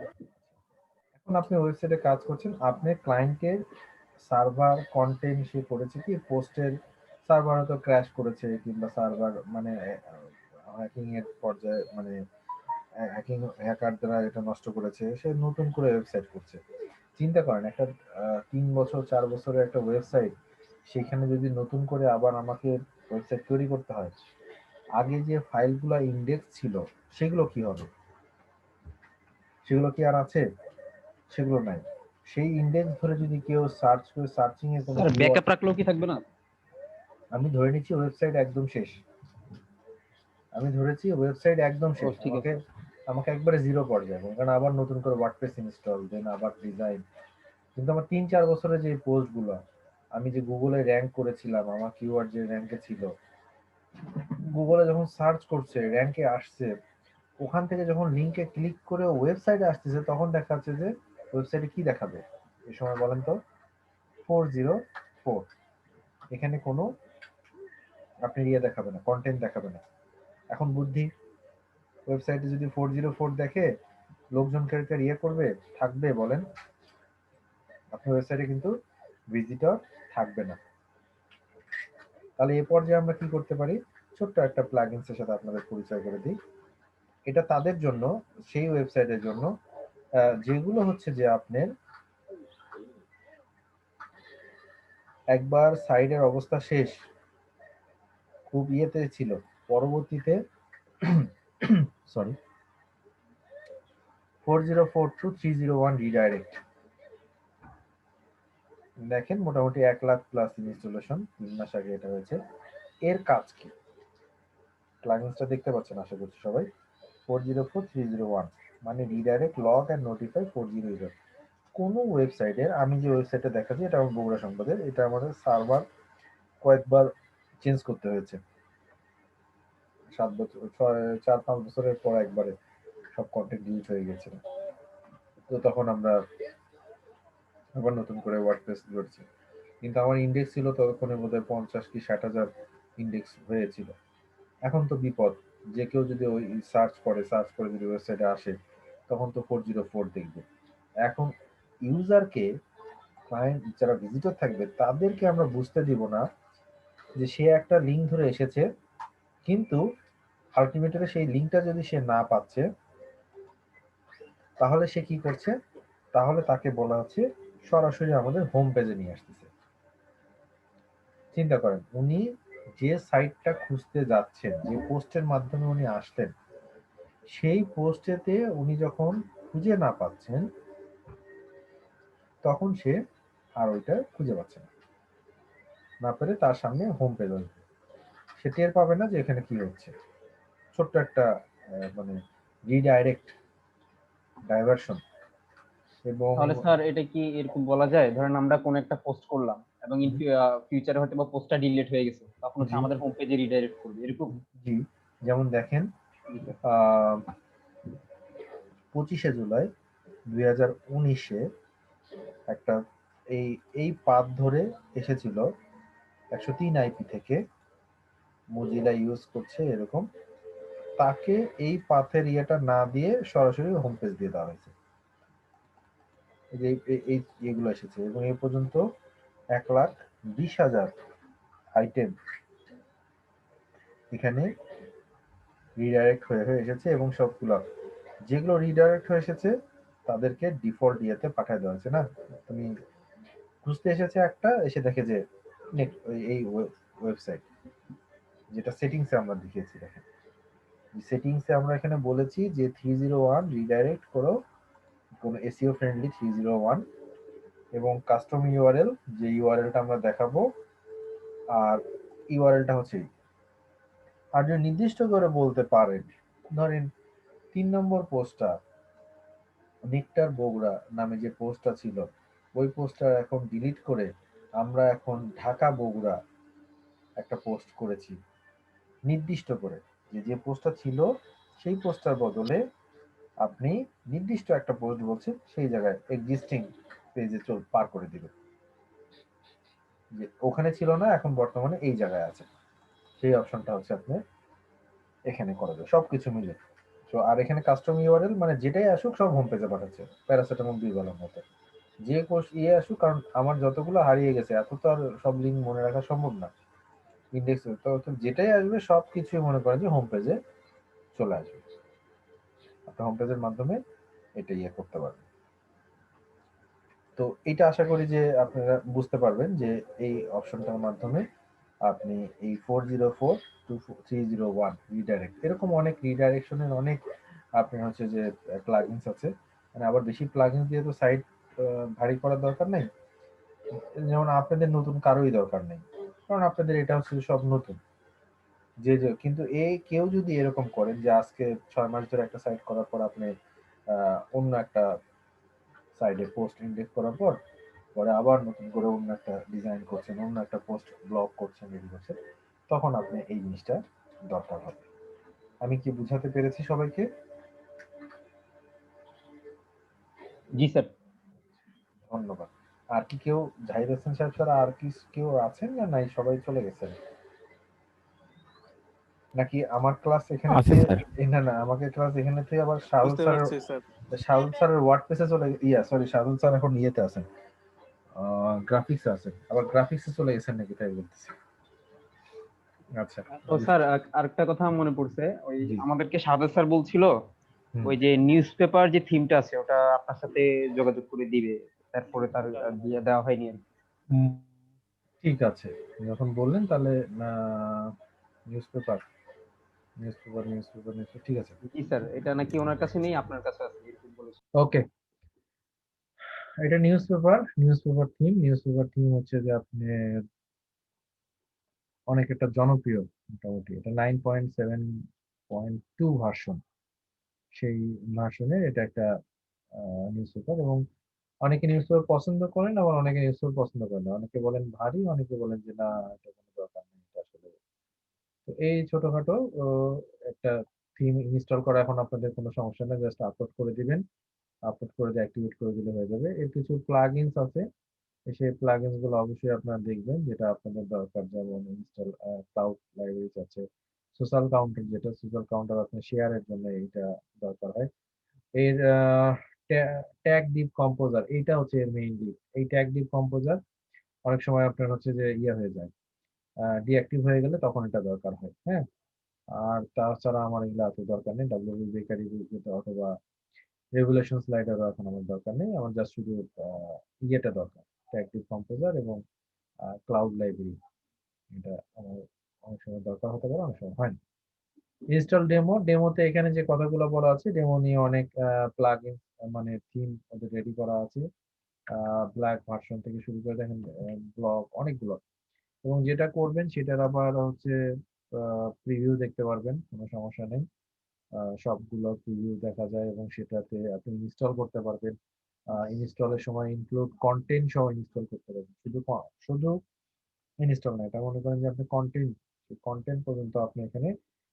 এখন আপনি ওয়েবসাইটে কাজ করছেন, আপনি ক্লায়েন্টের সার্ভার কন্টেন্ট সে করেছে কি, পোস্টের সার্ভার হয়তো ক্র্যাশ করেছে, কিংবা সার্ভার মানে হ্যাকিং এর পর্যায়ে, মানে হ্যাকার দ্বারা এটা নষ্ট করেছে, সে নতুন করে ওয়েবসাইট করছে। চিন্তা করেন একটা 3 বছর 4 বছরের একটা ওয়েবসাইট, সেখানে যদি নতুন করে আবার আমাকে ওয়েবসাইট তৈরি করতে হয়, আগে যে ফাইলগুলো ইন্ডেক্স ছিল সেগুলো কি হবে? সেগুলো কি আর আছে? সেগুলো নাই। সেই ইন্ডেক্স ধরে যদি কেউ সার্চ করে, সার্চিং এ কোনো স্যার keyword- ব্যাকআপ রাখলেও কি থাকবে না? আমি ধরে নিচ্ছি ওয়েবসাইট একদম শেষ, আমি ধরেছি ওয়েবসাইট একদম ও শেষ, ঠিক আমাকে আছে। আমাকে একবারে জিরো পর্যায়ে, কারণ আবার নতুন করে ওয়ার্ডপ্রেস ইনস্টল, দেন আবার ডিজাইন। কিন্তু আমার 3-4 বছরের যে পোস্টগুলো, আমি যে গুগলে র্যাঙ্ক করেছিলাম, আমার কিওয়ার্ড যে র্যাঙ্কে ছিল, গুগলে যখন সার্চ করছে র্যাঙ্কে আসছে, ওখান থেকে যখন লিংকে ক্লিক করে ওয়েবসাইটে আসতেছে, তখন দেখা যাচ্ছে যে ওয়েবসাইটে কি দেখাবে এই সময় বলেন তো? 404। এখানে কোনো আপনি ইয়ে দেখাবে না, কন্টেন্ট দেখাবে না। এখন বুদ্ধি, ওয়েবসাইটে যদি 404 দেখে, লোকজন কেউ ইয়ে করবে, থাকবে বলেন? আপনার ওয়েবসাইটে কিন্তু ভিজিটর থাকবে না। তাহলে এ পর্যায়ে আমরা কি করতে পারি? ছোট্ট একটা প্লাগইনসের সাথে আপনাদের পরিচয় করে দিই। এটা তাদের জন্য, সেই ওয়েবসাইটের জন্য যেগুলো হচ্ছে যে আপনার একবার সাইটের অবস্থা শেষ, খুব ইয়েতে ছিল, পরবর্তীতে সরি 404 to 301 রিডাইরেক্ট। দেখেন মোটামুটি 1 লাখ প্লাস ইনস্টলেশন 3 মাস আগে এটা হয়েছে। এর কাজ কি? প্লাগইনসটা দেখতে পাচ্ছেন আশা করছি সবাই। 404 301 মানে রিডাইরেক্ট লগ এন্ড নোটিফাই 400। কোনো ওয়েবসাইটের, আমি যে ওয়েবসাইটে দেখাচ্ছি এটা আমার বগুড়া সংবাদের, এটা আমাদের সার্ভার কয়েকবার চেঞ্জ করতে হয়েছে। 7 বছর 4-5 বছরের পর একবারে সব কন্টেন্ট ডিলিট হয়ে গেছিল, তো তখন আমরা আবার নতুন করে ওয়ার্ডপ্রেস জুড়েছি। কিন্তু আমার ইন্ডেক্স ছিল ততক্ষণে বোধহয় 50 কি 60,000 ইন্ডেক্স হয়েছিল। এখন তো বিপদ, যে কেউ যদি ওই সার্চ করে যদি ওয়েবসাইটে আসে, তখন তো 404 দেখবে। এখন ইউজারকে, ক্লায়েন্ট যারা ভিজিটর থাকবে, তাদেরকে আমরা বুঝতে দিব না যে সে একটা লিঙ্ক ধরে এসেছে, কিন্তু আলটিমেটলি সেই লিঙ্কটা যদি সে না পাচ্ছে, তাহলে সে কি করছে? তাহলে তাকে বলা হচ্ছে সরাসরি আমাদের হোম পেজে নিয়ে আসতেছে। চিন্তা করেন, উনি যে সাইটটা খুঁজতে যাচ্ছেন, যে পোস্টের মাধ্যমে উনি আসলেন, সেই পোস্টেতে উনি যখন খুঁজে না পাচ্ছেন, তখন সে আর ওইটা খুঁজে পাচ্ছে না, না পেরে তার সামনে হোম পেজ আসবে, সে টের পাবে না যে এখানে কি হচ্ছে। ছোট্ট একটা মানে রিডাইরেক্ট, ডাইভারশন। এবং তাহলে স্যার এটা কি এরকম বলা যায়, ধরেন আমরা কোন একটা পোস্ট করলাম এবং ইন ফিউচারে হয়তো বা পোস্টটা ডিলিট হয়ে গেছে, তখন হচ্ছে জি আমাদের হোম পেজে রিডাইরেক্ট করবে এরকম? জি, যেমন দেখেন জি স্যার। 25শে জুলাই 2019-এ একটা এই এই পাথ ধরে এসেছিল 103 আইপি থেকে মোজিলা ইউজ করছে এরকম, তাকে এই পাথের ইয়েটা না দিয়ে সরাসরি হোম পেজ দিয়ে দেওয়া হয়েছে। এই যে এই এগুলো এসেছে এবং এই পর্যন্ত 1,20,000 আইটেম এখানে রিডাইরেক্ট হয়ে হয়ে এসেছে এবং সবগুলো যেগুলো রিডাইরেক্ট হয়ে এসেছে তাদেরকে ডিফল্ট ইয়েতে পাঠিয়ে দেওয়া হয়েছে। না তুমি খুঁজতে এসেছে একটা, এসে দেখে যে এই ওয়েবসাইট যেটা সেটিংসে আমরা দেখিয়েছি, দেখেন সেটিংসে আমরা এখানে বলেছি যে 301 রিডাইরেক্ট করো কোন এসইও ফ্রেন্ডলি 301 এবং কাস্টম ইউআরএল, যে ইউআরএলটা আমরা দেখাবো, আর ইউআরএলটা হচ্ছে এই। আর যদি নির্দিষ্ট করে বলতে পারেন, ধরেন 3 নম্বর পোস্টটা নেকটার বগুড়া নামে যে পোস্টটা ছিল, ওই পোস্টটা এখন ডিলিট করে আমরা এখন ঢাকা বগুড়া একটা পোস্ট করেছি নির্দিষ্ট করে, যে পোস্টটা ছিল সেই পোস্টটার বদলে আপনি নির্দিষ্ট একটা পোস্ট বলছেন, সেই জায়গায় এক্সিস্টিং পেজে পার করে দিবে, যে ওখানে ছিল না এখন বর্তমানে এই জায়গায় আছে, সেই অপশনটা হচ্ছে আপনি এখানে করা যায় সবকিছু মিলে। তো আর এখানে কাস্টম ইউআরএল মানে যেটাই আসুক সব হোম পেজে পাঠাচ্ছে, প্যারাসিটামল 2 গলার মতো যে কোর্স আসুক, কারণ আমার যতগুলো হারিয়ে গেছে এত তো আর সব লিঙ্ক মনে রাখা সম্ভব না ইন্ডেক্স, তো যেটাই আসবে সব কিছুই মনে করেন যে হোম পেজে চলে আসবে, আপনি হোম পেজের মাধ্যমে এটা করতে পারবেন। তো এটা আশা করি যে আপনারা বুঝতে পারবেন যে এই অপশনটার মাধ্যমে আপনি এই 404 টু 301 রিডাইরেক্ট, এরকম অনেক রিডাইরেকশনের অনেক আপনার হচ্ছে যে প্লাগইনস আছে, মানে আবার বেশি প্লাগইনস দিয়ে তো সাইট ভারী করার দরকার নেই, যেমন আপনাদের নতুন কারোই দরকার নেই, কারণ আপনাদের এটা হচ্ছে সব নতুন। যে কিন্তু কেউ যদি এরকম করেন যে আজকে 6 মাস ধরে একটা সাইট করার পর আপনি অন্য একটা সাইডে পোস্ট ইন্ডেক্স করার পর পরে আবার নতুন করে অন্য একটা ডিজাইন করছেন, অন্য একটা পোস্ট ব্লক করছেন, রেডি করছেন, তখন আপনি এই জিনিসটা দরকার হবে। আমি কি বুঝাতে পেরেছি সবাইকে? জি স্যার। ধন্যবাদ। আর কি কেউ, জাহিদ হাসান সাহেব ছাড়া আর কি কেউ আছেন না নাই সবাই চলে গেছেন? নাকি আমার ক্লাস এখানে আছে স্যার। না না আমাকে ক্লাস এখানে থেকে আবার শাহুল বুঝতে স্যারের পারছি স্যার। ওয়ার্ড পেজে চলে সরি শাহুল স্যার এখন ইয়েতে আছেন, গ্রাফিক্সে আছেন, আবার গ্রাফিক্সে চলে গেছেন নাকি তাই বলতেছি। আচ্ছা ও স্যার, আরেকটা কথা মনে পড়ছে, ওই জি। আমাদেরকে সাদত স্যার বলছিল হুম। ওই যে নিউজ পেপার যে থিমটা আছে ওটা আপনার সাথে যোগাযোগ করে দিবে, তারপরে তার দিয়ে দেওয়া হয়নি আর কি। হুম, ঠিক আছে, যখন বললেন তাহলে নিউজ পেপার ঠিক আছে। জি স্যার, এটা নাকি ওনার কাছে নেই, আপনার কাছে আছে এরকম বলেছে। ওকে, এটা নিউজ পেপার থিম হচ্ছে যে আপনি অনেক একটা জনপ্রিয়, মোটামুটি এটা 9.7.2 ভার্সন, সেই ভার্সনের এটা একটা নিউজ পেপার, এবং অনেকে নিউজ পেপার পছন্দ করেন আবার অনেকে নিউজ পেপার পছন্দ করেন না, অনেকে বলেন ভারী, অনেকে বলেন যে না এটা কোনো দরকার নেই, এটা আসলে। তো এই ছোটখাটো একটা থিম ইনস্টল করা এখন আপনাদের কোনো সমস্যা নেই, জাস্ট আপলোড করে দিবেন, আপলোড করে দিয়ে অ্যাক্টিভেট করে দিলে হয়ে যাবে। এর কিছু প্লাগইনস আছে, সেই প্লাগইনস গুলো অবশ্যই আপনারা দেখবেন যেটা আপনাদের দরকার, যেমন ইনস্টল ক্লাউড লাইব্রেরিজ আছে, সোশ্যাল কাউন্টার আপনার শেয়ারের জন্য এটা দরকার হয়। এর ট্যাগ ডিপ কম্পোজার, এইটা হচ্ছে এর মেইন ডিপ। এই ট্যাগ ডিপ কম্পোজার অনেক সময় আপনার হচ্ছে যে হয়ে যায়, ডিঅ্যাক্টিভ হয়ে গেলে তখন এটা দরকার হয়, হ্যাঁ। আর তাছাড়া আমার এগুলো এত দরকার নেই, ডাব্লিউপি বেকারি অথবা রেগুলেশন স্লাইডারও এখন আমার দরকার নেই, আমার জাস্ট শুধু ইয়েটা দরকার, ট্যাগ ডিপ কম্পোজার এবং ক্লাউড লাইব্রেরি, এটা আমার অনেক সময় দরকার হতে পারে, অনেক সময় হয় না। ইনস্টল ডেমোতে এখানে যে কথাগুলো বলা আছে, ডেমো নিয়ে অনেক প্লাগইন মানে থিম ওদের রেডি করা আছে, ব্ল্যাক ভার্সন থেকে শুরু করে দেখেন ব্লগ অনেকগুলো, এবং যেটা করবেন সেটার আবার হচ্ছে প্রিভিউ দেখতে পারবেন, কোনো সমস্যা নেই, সবগুলো প্রিভিউ দেখা যায় এবং সেটাতে আপনি ইনস্টল করতে পারবেন, ইনস্টলের সময় ইনক্লুড কন্টেন্ট সহ ইনস্টল করতে পারবেন, শুধু ইনস্টল না, এটা মনে করেন যে আপনি কন্টেন্ট পর্যন্ত আপনি এখানে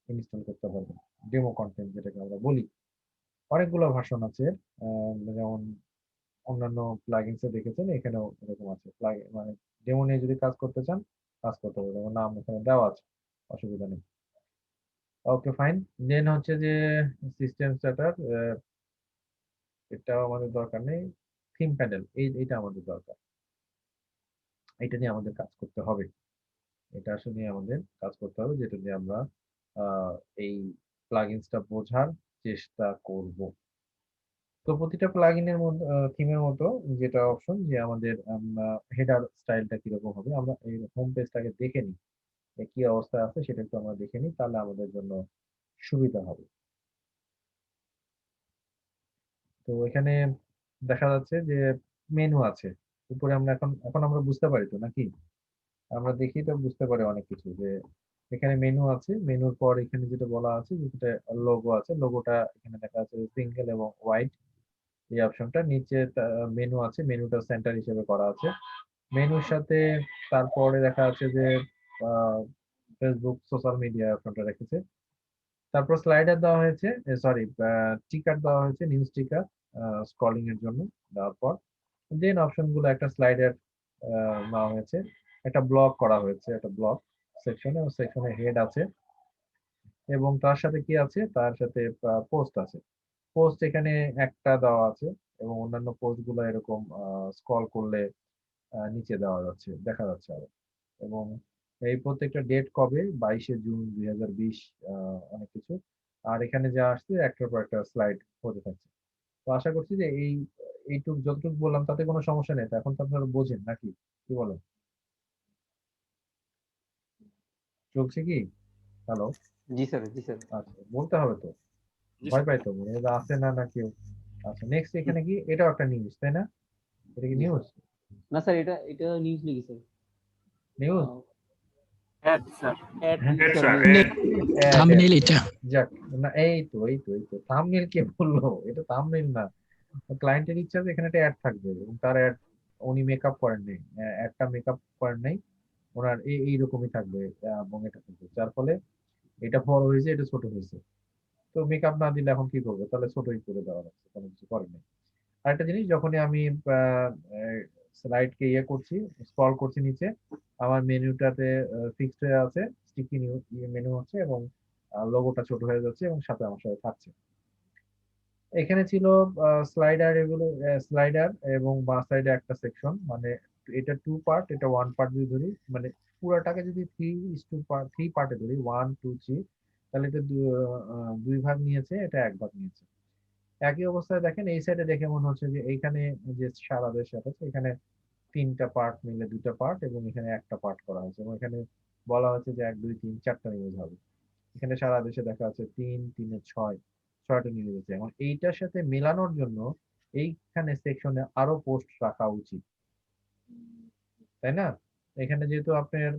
ইনস্টল করতে পারবেন, ডেমো কন্টেন্ট যেটাকে আমরা বলি। অনেকগুলো ভার্সন আছে, যেমন অন্যান্য প্লাগইনসে দেখেছেন এখানেও এরকম আছে, মানে ডেমো নিয়ে যদি কাজ করতে চান কাজ করতে পারবেন, যেমন নাম এখানে দেওয়া আছে। অসুবিধা নেই। Okay fine. দেন হচ্ছে যে সিস্টেম স্টার্টার, এটাও আমাদের দরকার নেই। থিম প্যানেল, এইটা আমাদের দরকার, এটা নিয়ে আমাদের কাজ করতে হবে। এটা আসলে নিয়ে আমাদের কাজ করতে হবে, যেটা দিয়ে আমরা আহ, এই প্লাগইনসটা বোঝার চেষ্টা করব। তো প্রতিটা প্লাগইনের মধ্যে থিমের মতো যেটা অপশন যে আমাদের হেডার স্টাইলটা কিরকম হবে, আমরা এই হোম পেজটাকে দেখে নিই কি অবস্থা আছে, সেটা একটু আমরা দেখে নিই, তাহলে আমাদের জন্য সুবিধা হবে। তো এখানে দেখা যাচ্ছে যে মেনু আছে উপরে, আমরা এখন এখন আমরা বুঝতে পারি তো নাকি, আমরা দেখি তো বুঝতে পারি অনেক কিছু, যে এখানে মেনু আছে, মেনুর পর এখানে যেটা বলা আছে যেটা লোগো আছে, লোগোটা এখানে দেখা যাচ্ছে সিঙ্গেল এবং হোয়াইট, এই অপশনটা নিচে মেনু আছে, মেনুটা সেন্টার হিসেবে করা আছে মেনুর সাথে। তারপরে দেখা যাচ্ছে যে ফেসবুক সোশ্যাল মিডিয়া অপশনটা রেখেছে। তারপর স্লাইডার দেওয়া হয়েছে, সরি টিকার দেওয়া হয়েছে, নিউজ টিকার স্ক্রলিং এর জন্য দেওয়ার পর দেন অপশন গুলো একটা স্লাইডার নেওয়া হয়েছে, একটা ব্লক করা হয়েছে, একটা ব্লক সেকশনে, ও সেকশনে হেড আছে এবং তার সাথে কি আছে, তার সাথে পোস্ট আছে। পোস্ট এখানে একটা দেওয়া আছে এবং অন্যান্য পোস্ট গুলো এরকম স্ক্রল করলে নিচে দেওয়া যাচ্ছে, দেখা যাচ্ছে আরো। এবং এই প্রত্যেকটা ডেট কবে, 22শে জুন 2020, অনেক কিছু। আর এখানে যা আসছে একটার পর একটা স্লাইড হতে থাকছে। তো আশা করছি যে এইটুক যতটুকু বললাম তাতে কোনো সমস্যা নেই তো, এখন তো আপনারা বোঝেন নাকি, কি বলেন? চলছে কি? হ্যালো? জি স্যার, জি স্যার। আচ্ছা, বলতে হবে তো, ভয় পাই তো মনে হয় যে আছে না না কেউ। আচ্ছা, নেক্সট এখানে কি, এটাও একটা নিউজ তাই না? এটা কি জি নিউজ? স্যার। না স্যার, এটা এটা নিউজ নাকি sir? News? Ad sir, ad হ্যাঁ, news sir, sir, news. Thumbnail এটা। যাক, না এই তো থাম্বনেইল কে বললো, এটা থাম্বনেইল না। ক্লায়েন্টের ইচ্ছা যে এখানে একটা অ্যাড থাকবে এবং তার অ্যাড উনি মেকআপ করেন নাই, অ্যাডটা মেকআপ করেন নাই, ওনার এইরকমই থাকবে এবং এটা থাকবে, যার ফলে এটা বড় হয়েছে, এটা ছোট হয়েছে। তো মেকআপ না দিলে এখন কি করবো, তাহলে ছোটই করে দেওয়া লাগছে, কোনো কিছু করেন নাই। আরেকটা জিনিস, যখনই আমি স্লাইডকে ইয়ে করছি, স্ক্রল করছি নিচে, আমার মেনুটাতে ফিক্সড হয়ে আছে, স্টিকি মেনু হচ্ছে এবং লোগোটা ছোট হয়ে যাচ্ছে এবং সাথে আমার সাথে থাকছে। এখানে ছিল স্লাইডার, এগুলো স্লাইডার এবং বাঁ সাইডে একটা সেকশন, মানে এটা টু পার্ট, এটা ওয়ান পার্ট যদি ধরি, মানে পুরাটাকে যদি 3 পার্টে ধরি, 1 2 3, তাহলে এটা দুই ভাগ নিয়েছে, এটা এক ভাগ নিয়েছে। একই অবস্থায় দেখেন এই সাইডে দেখে মনে হচ্ছে যে এইখানে যে সারা দেশ আছে, এখানে 3টা পার্ট মিলে 2টা পার্ট এবং এখানে একটা পার্ট করা হয়েছে এবং এখানে বলা হচ্ছে যে 1 2 3 4টা নিউজ হবে। এখানে সারা দেশে দেখা যাচ্ছে 3 3 এ 6, 6টা নিউজ আছে। এবং এইটার সাথে মেলানোর জন্য এইখানে সেকশনে আরো পোস্ট রাখা উচিত, তাই না? এখানে যেহেতু আপনার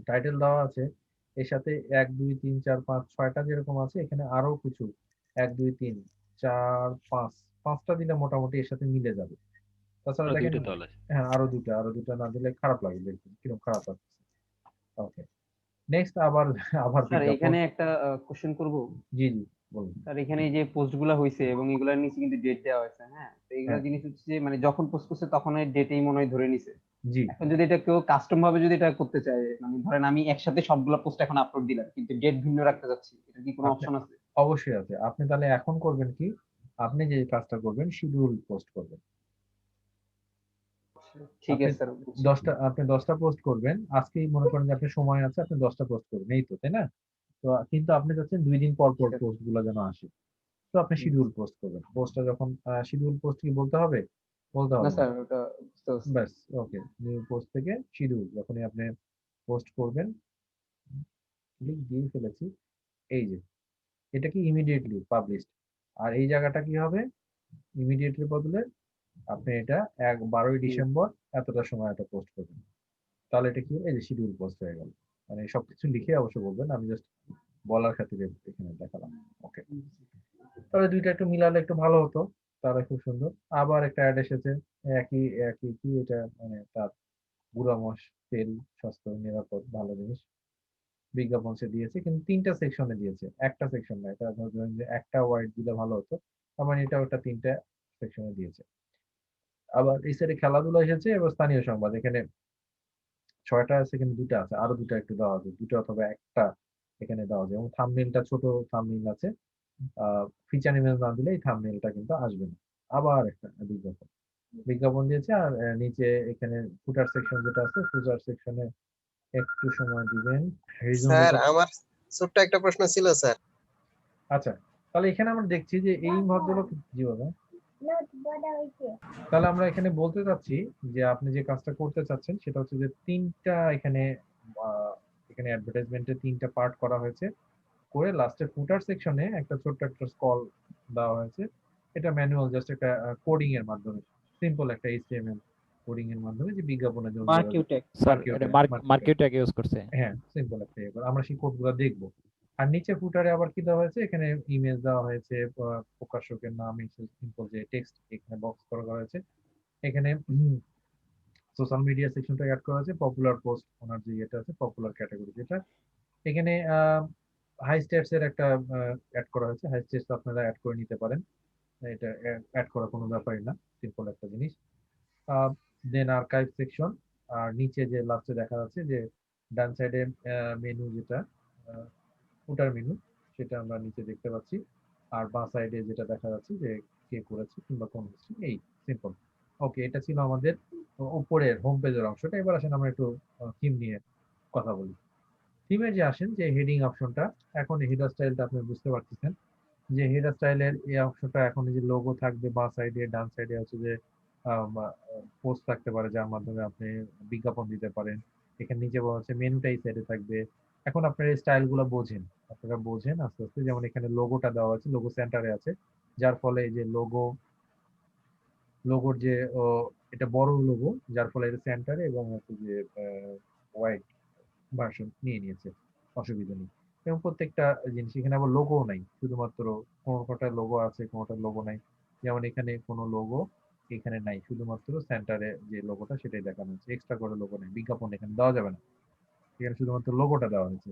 টাইটেল দেওয়া আছে, এর সাথে 1 2 3 4 5 6টা যেরকম আছে, এখানে আরো কিছু 1 2 3 4 5, 5টা দিলে মোটামুটি এর সাথে মিলে যাবে। তাছাড়া আরো দেখেন, দুইটা দল আছে। হ্যাঁ আরো দুটা না দিলে খারাপ লাগে, দেখতে কিরকম খারাপ লাগছে। ওকে, নেক্সট আবার আবার স্যার, বিজ্ঞাপন। এখানে একটা কোশ্চেন করব। জি জি, বলুন। স্যার, এখানে এই যে পোস্ট গুলা হয়েছে এবং এগুলার নিচে কিন্তু ডেট দেওয়া হয়েছে, হ্যাঁ, তো এগুলা হ্যাঁ, জিনিস হচ্ছে যে মানে যখন পোস্ট করছে তখন ওই ডেটেই মনে হয় ধরে নিছে। জি, এখন যদি এটা কেউ কাস্টম ভাবে যদি এটা করতে চায়, মানে ধরেন আমি একসাথে সবগুলা পোস্ট এখন আপলোড দিলাম কিন্তু ডেট ভিন্ন রাখতে যাচ্ছি, এটা কি কোনো আপনি অপশন আছে? অবশ্যই আছে। আপনি তাহলে এখন করবেন কি, আপনি যে কাজটা করবেন শিডিউল পোস্ট করবেন। ঠিক আপনি আছে স্যার, বুঝছি। 10টা পোস্ট করবেন, আজকেই মনে করেন যে আপনি সময় আছে, আপনি 10টা পোস্ট করবেন, এই তো তাই না? তো কিন্তু আপনি চাচ্ছেন 2 দিন পর জি পর স্যার। পোস্ট গুলো যেন আসে। তো আপনি হুম। শিডিউল পোস্ট করবেন। পোস্টটা যখন শিডিউল পোস্ট কি বলতে হবে, বলতে না হবে না। স্যার, ওটা বুঝতে পারছি। ব্যাস, ওকে, নিউ পোস্ট থেকে শিডিউল যখনই আপনি পোস্ট করবেন, লিঙ্ক দিয়ে ফেলেছি, এই যে এটা কি ইমিডিয়েটলি পাবলিশড, আর এই জায়গাটা কি হবে, ইমিডিয়েটলি বদলে আপনি এটা 12ই ডিসেম্বর এতটা সময় এটা পোস্ট করবেন, তাহলে এটা কি হলো, এই যে শিডিউল পোস্ট হয়ে গেল। মানে সবকিছু লিখে অবশ্য বলবেন, আমি জাস্ট বলার খাতিরে এখানে দেখালাম। ওকে, তাহলে দুইটা একটু মিলালে একটু ভালো হতো, তাহলে খুব সুন্দর। আবার একটা অ্যাড এসেছে, একই একই কি এটা, মানে তার গুঁড়া মশ তেল, স্বাস্থ্য নিরাপদ ভালো জিনিস, বিজ্ঞাপন সে দিয়েছে কিন্তু 3টা সেকশনে দিয়েছে, একটা সেকশন না। এটা ধরেন যে একটা ওয়ার্ড দিলে ভালো হতো, তার মানে এটা ওটা 3টা সেকশনে দিয়েছে। আবার এই সাইডে খেলাধুলা এসেছে এবং স্থানীয় সংবাদ, এখানে 6টা আছে, এখানে 2টা আছে, আরো 2টা একটু দেওয়া আছে, 2টা অথবা একটা এখানে দেওয়া যায়। এবং থাম্বনেলটা ছোট থাম্বনেল আছে, ফিচার ইমেজ না দিলে এই থাম্বনেলটা কিন্তু আসবে না। আবার একটা বিজ্ঞাপন বিজ্ঞাপন দিয়েছে। আর নিচে এখানে ফুটার সেকশন যেটা আছে, ফুটার সেকশনে একটু সময় দিবেন। Sir reasonable. আমার ছোট্ট একটা প্রশ্ন ছিল স্যার। আচ্ছা, তাহলে এখানে আমরা দেখছি যে এই ভদ্রলোক জি বাবা, তাহলে আমরা এখানে বলতে চাচ্ছি যে আপনি যে কাজটা করতে চাচ্ছেন সেটা হচ্ছে যে তিনটা এখানে এখানে অ্যাডভার্টাইজমেন্টে 3টা পার্ট করা হয়েছে, করে লাস্টে ফুটার সেকশনে একটা ছোট্ট একটা স্কল দেওয়া হয়েছে। এটা ম্যানুয়াল, জাস্ট একটা কোডিং এর মাধ্যমে, সিম্পল একটা এইচটিএমএল কোডিং এর মাধ্যমে যে বিজ্ঞাপনের জন্য মার্কিউটেক। স্যার এটা মার্কিউটার। মার্কেট ইউজ করছে। হ্যাঁ, সিম্পল একটা ইয়ে করে আমরা সেই কোডগুলো দেখবো। আর নিচে ফুটারে আবার কি দেওয়া হয়েছে, এখানে ইমেজ দেওয়া হয়েছে, প্রকাশকের নাম, সিম্পল যে টেক্সট এখানে বক্স করা হয়েছে। এখানে সোশ্যাল মিডিয়া সেকশনটা অ্যাড করা হয়েছে, পপুলার পোস্ট ওনার যে এটা আছে, পপুলার ক্যাটাগরি যেটা। এখানে হাই স্ট্যাটস এর একটা অ্যাড করা হয়েছে, হাই স্ট্যাটস আপনারা অ্যাড করে নিতে পারেন, এটা অ্যাড করা কোনো ব্যাপারই না, সিম্পল একটা জিনিস। দেন আর্কাইভ সেকশন। আর নিচে যে লাস্টে দেখা যাচ্ছে যে ডান সাইডে মেনু যেটা ফুটার মেনু, সেটা আমরা নিচে দেখতে পাচ্ছি। আর বাঁ সাইডে যেটা দেখা যাচ্ছে যে কে করেছে কিংবা কোন হচ্ছে, এই সিম্পল। ওকে, এটা ছিল আমাদের উপরের হোম পেজের অংশটা। এবার আসেন আমরা একটু থিম নিয়ে কথা বলি। থিমে যে আসেন, যে হেডিং অপশনটা, এখন হেডার স্টাইলটা আপনি বুঝতে পারতেছেন যে হেডার স্টাইলের এই অংশটা এখন এই যে লোগো থাকবে বাঁ সাইডে, ডান সাইডে হচ্ছে যে পোস্ট থাকতে পারে যার মাধ্যমে আপনি বিজ্ঞাপন দিতে পারেন। এখানে নিচে বলা হচ্ছে মেনুটা এই সাইডে থাকবে। এখন আপনার এই স্টাইল গুলো বোঝেন, আপনারা বোঝেন আস্তে আস্তে। যেমন এখানে লোগোটা দেওয়া আছে, লোগো সেন্টারে আছে, যার ফলে এই যে লোগোর যে এটা বড় লোগো, যার ফলে এটা সেন্টারে এবং হচ্ছে যে হোয়াইট ভার্সন নিয়ে নিয়েছে, অসুবিধা নেই। এবং প্রত্যেকটা জিনিস এখানে আবার লোগো নাই, শুধুমাত্র কোনোটা লোগো আছে, কোনোটা লোগো নাই। যেমন এখানে কোনো লোগো এখানে নাই, শুধুমাত্র সেন্টারে যে লোগোটা সেটাই দেখানো হচ্ছে, এক্সট্রা করে লোগো নেই, বিজ্ঞাপন এখানে দেওয়া যাবে না। এখানে শুধুমাত্র লোগোটা দেওয়া হয়েছে।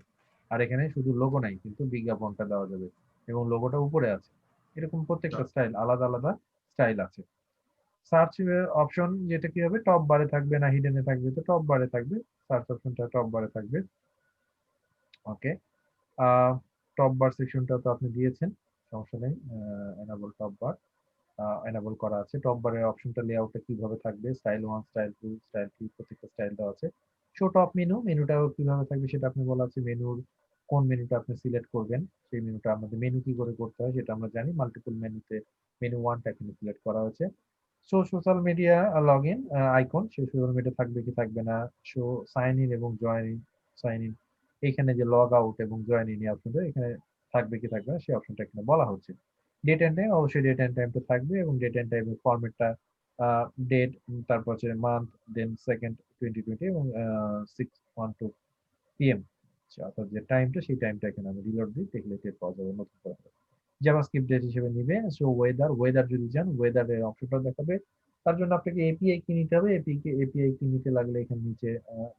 আর এখানে শুধু লোগো নাই, কিন্তু বিজ্ঞাপনটা দেওয়া যাবে এবং লোগোটা উপরে আছে। এরকম প্রত্যেকটা স্টাইল আলাদা আলাদা স্টাইল আছে। সার্চ অপশন যেটা কি হবে, টপ বারে থাকবে না হিডেনে থাকবে, তো টপ বারে থাকবে, সার্চ অপশনটা টপ বারে থাকবে। ওকে, টপ বার সেকশনটা তো আপনি দিয়েছেন, সমস্যা নেই। এনাবল টপ বার এনাবল করা আছে। টপ বারের অপশনটা লেআউটটা কিভাবে থাকবে, স্টাইল 1, স্টাইল 2, স্টাইল 3, প্রত্যেকটা স্টাইল দেওয়া আছে। শো টপ মেনু, মেনুটাও কিভাবে থাকবে সেটা আপনি বলা আছে। মেনুর কোন মেনুটা আপনি সিলেক্ট করবেন, সেই মেনুটা আমাদের মেনু কি করে করতে হয় সেটা আমরা জানি। মাল্টিপল মেনুতে মেনু 1টা এখানে সিলেক্ট করা হয়েছে। Show social media log in icon, সেই সোশ্যাল মিডিয়া থাকবে কি থাকবে না। শো সাইন ইন এবং জয়েন ইন, সাইন ইন, এখানে যে লগ আউট এবং জয়েন ইন অপশনটা এখানে থাকবে কি থাকবে না সেই অপশনটা এখানে বলা হচ্ছে। ডেট এন্ড টাইম, অবশ্যই ডেট এন্ড টাইমটা থাকবে এবং ডেট এন্ড টাইমের ফরম্যাটটা ডেট, তারপর হচ্ছে মান্থ, দেন সেকেন্ড 2020 এবং 6:12 PM, অর্থাৎ যে টাইমটা সেই টাইমটা এখানে আমি রিলোড দিই, দেখলে টের পাওয়া যাবে নতুন করে। জাভাস্ক্রিপ্ট ডেট হিসেবে নিবে। সো ওয়েদার যদি চান ওয়েদারের অপশনটা দেখাবে। তার জন্য আপনাকে এপিআই কি নিতে হবে। এপিআই কি নিতে লাগলে এখানে নিচে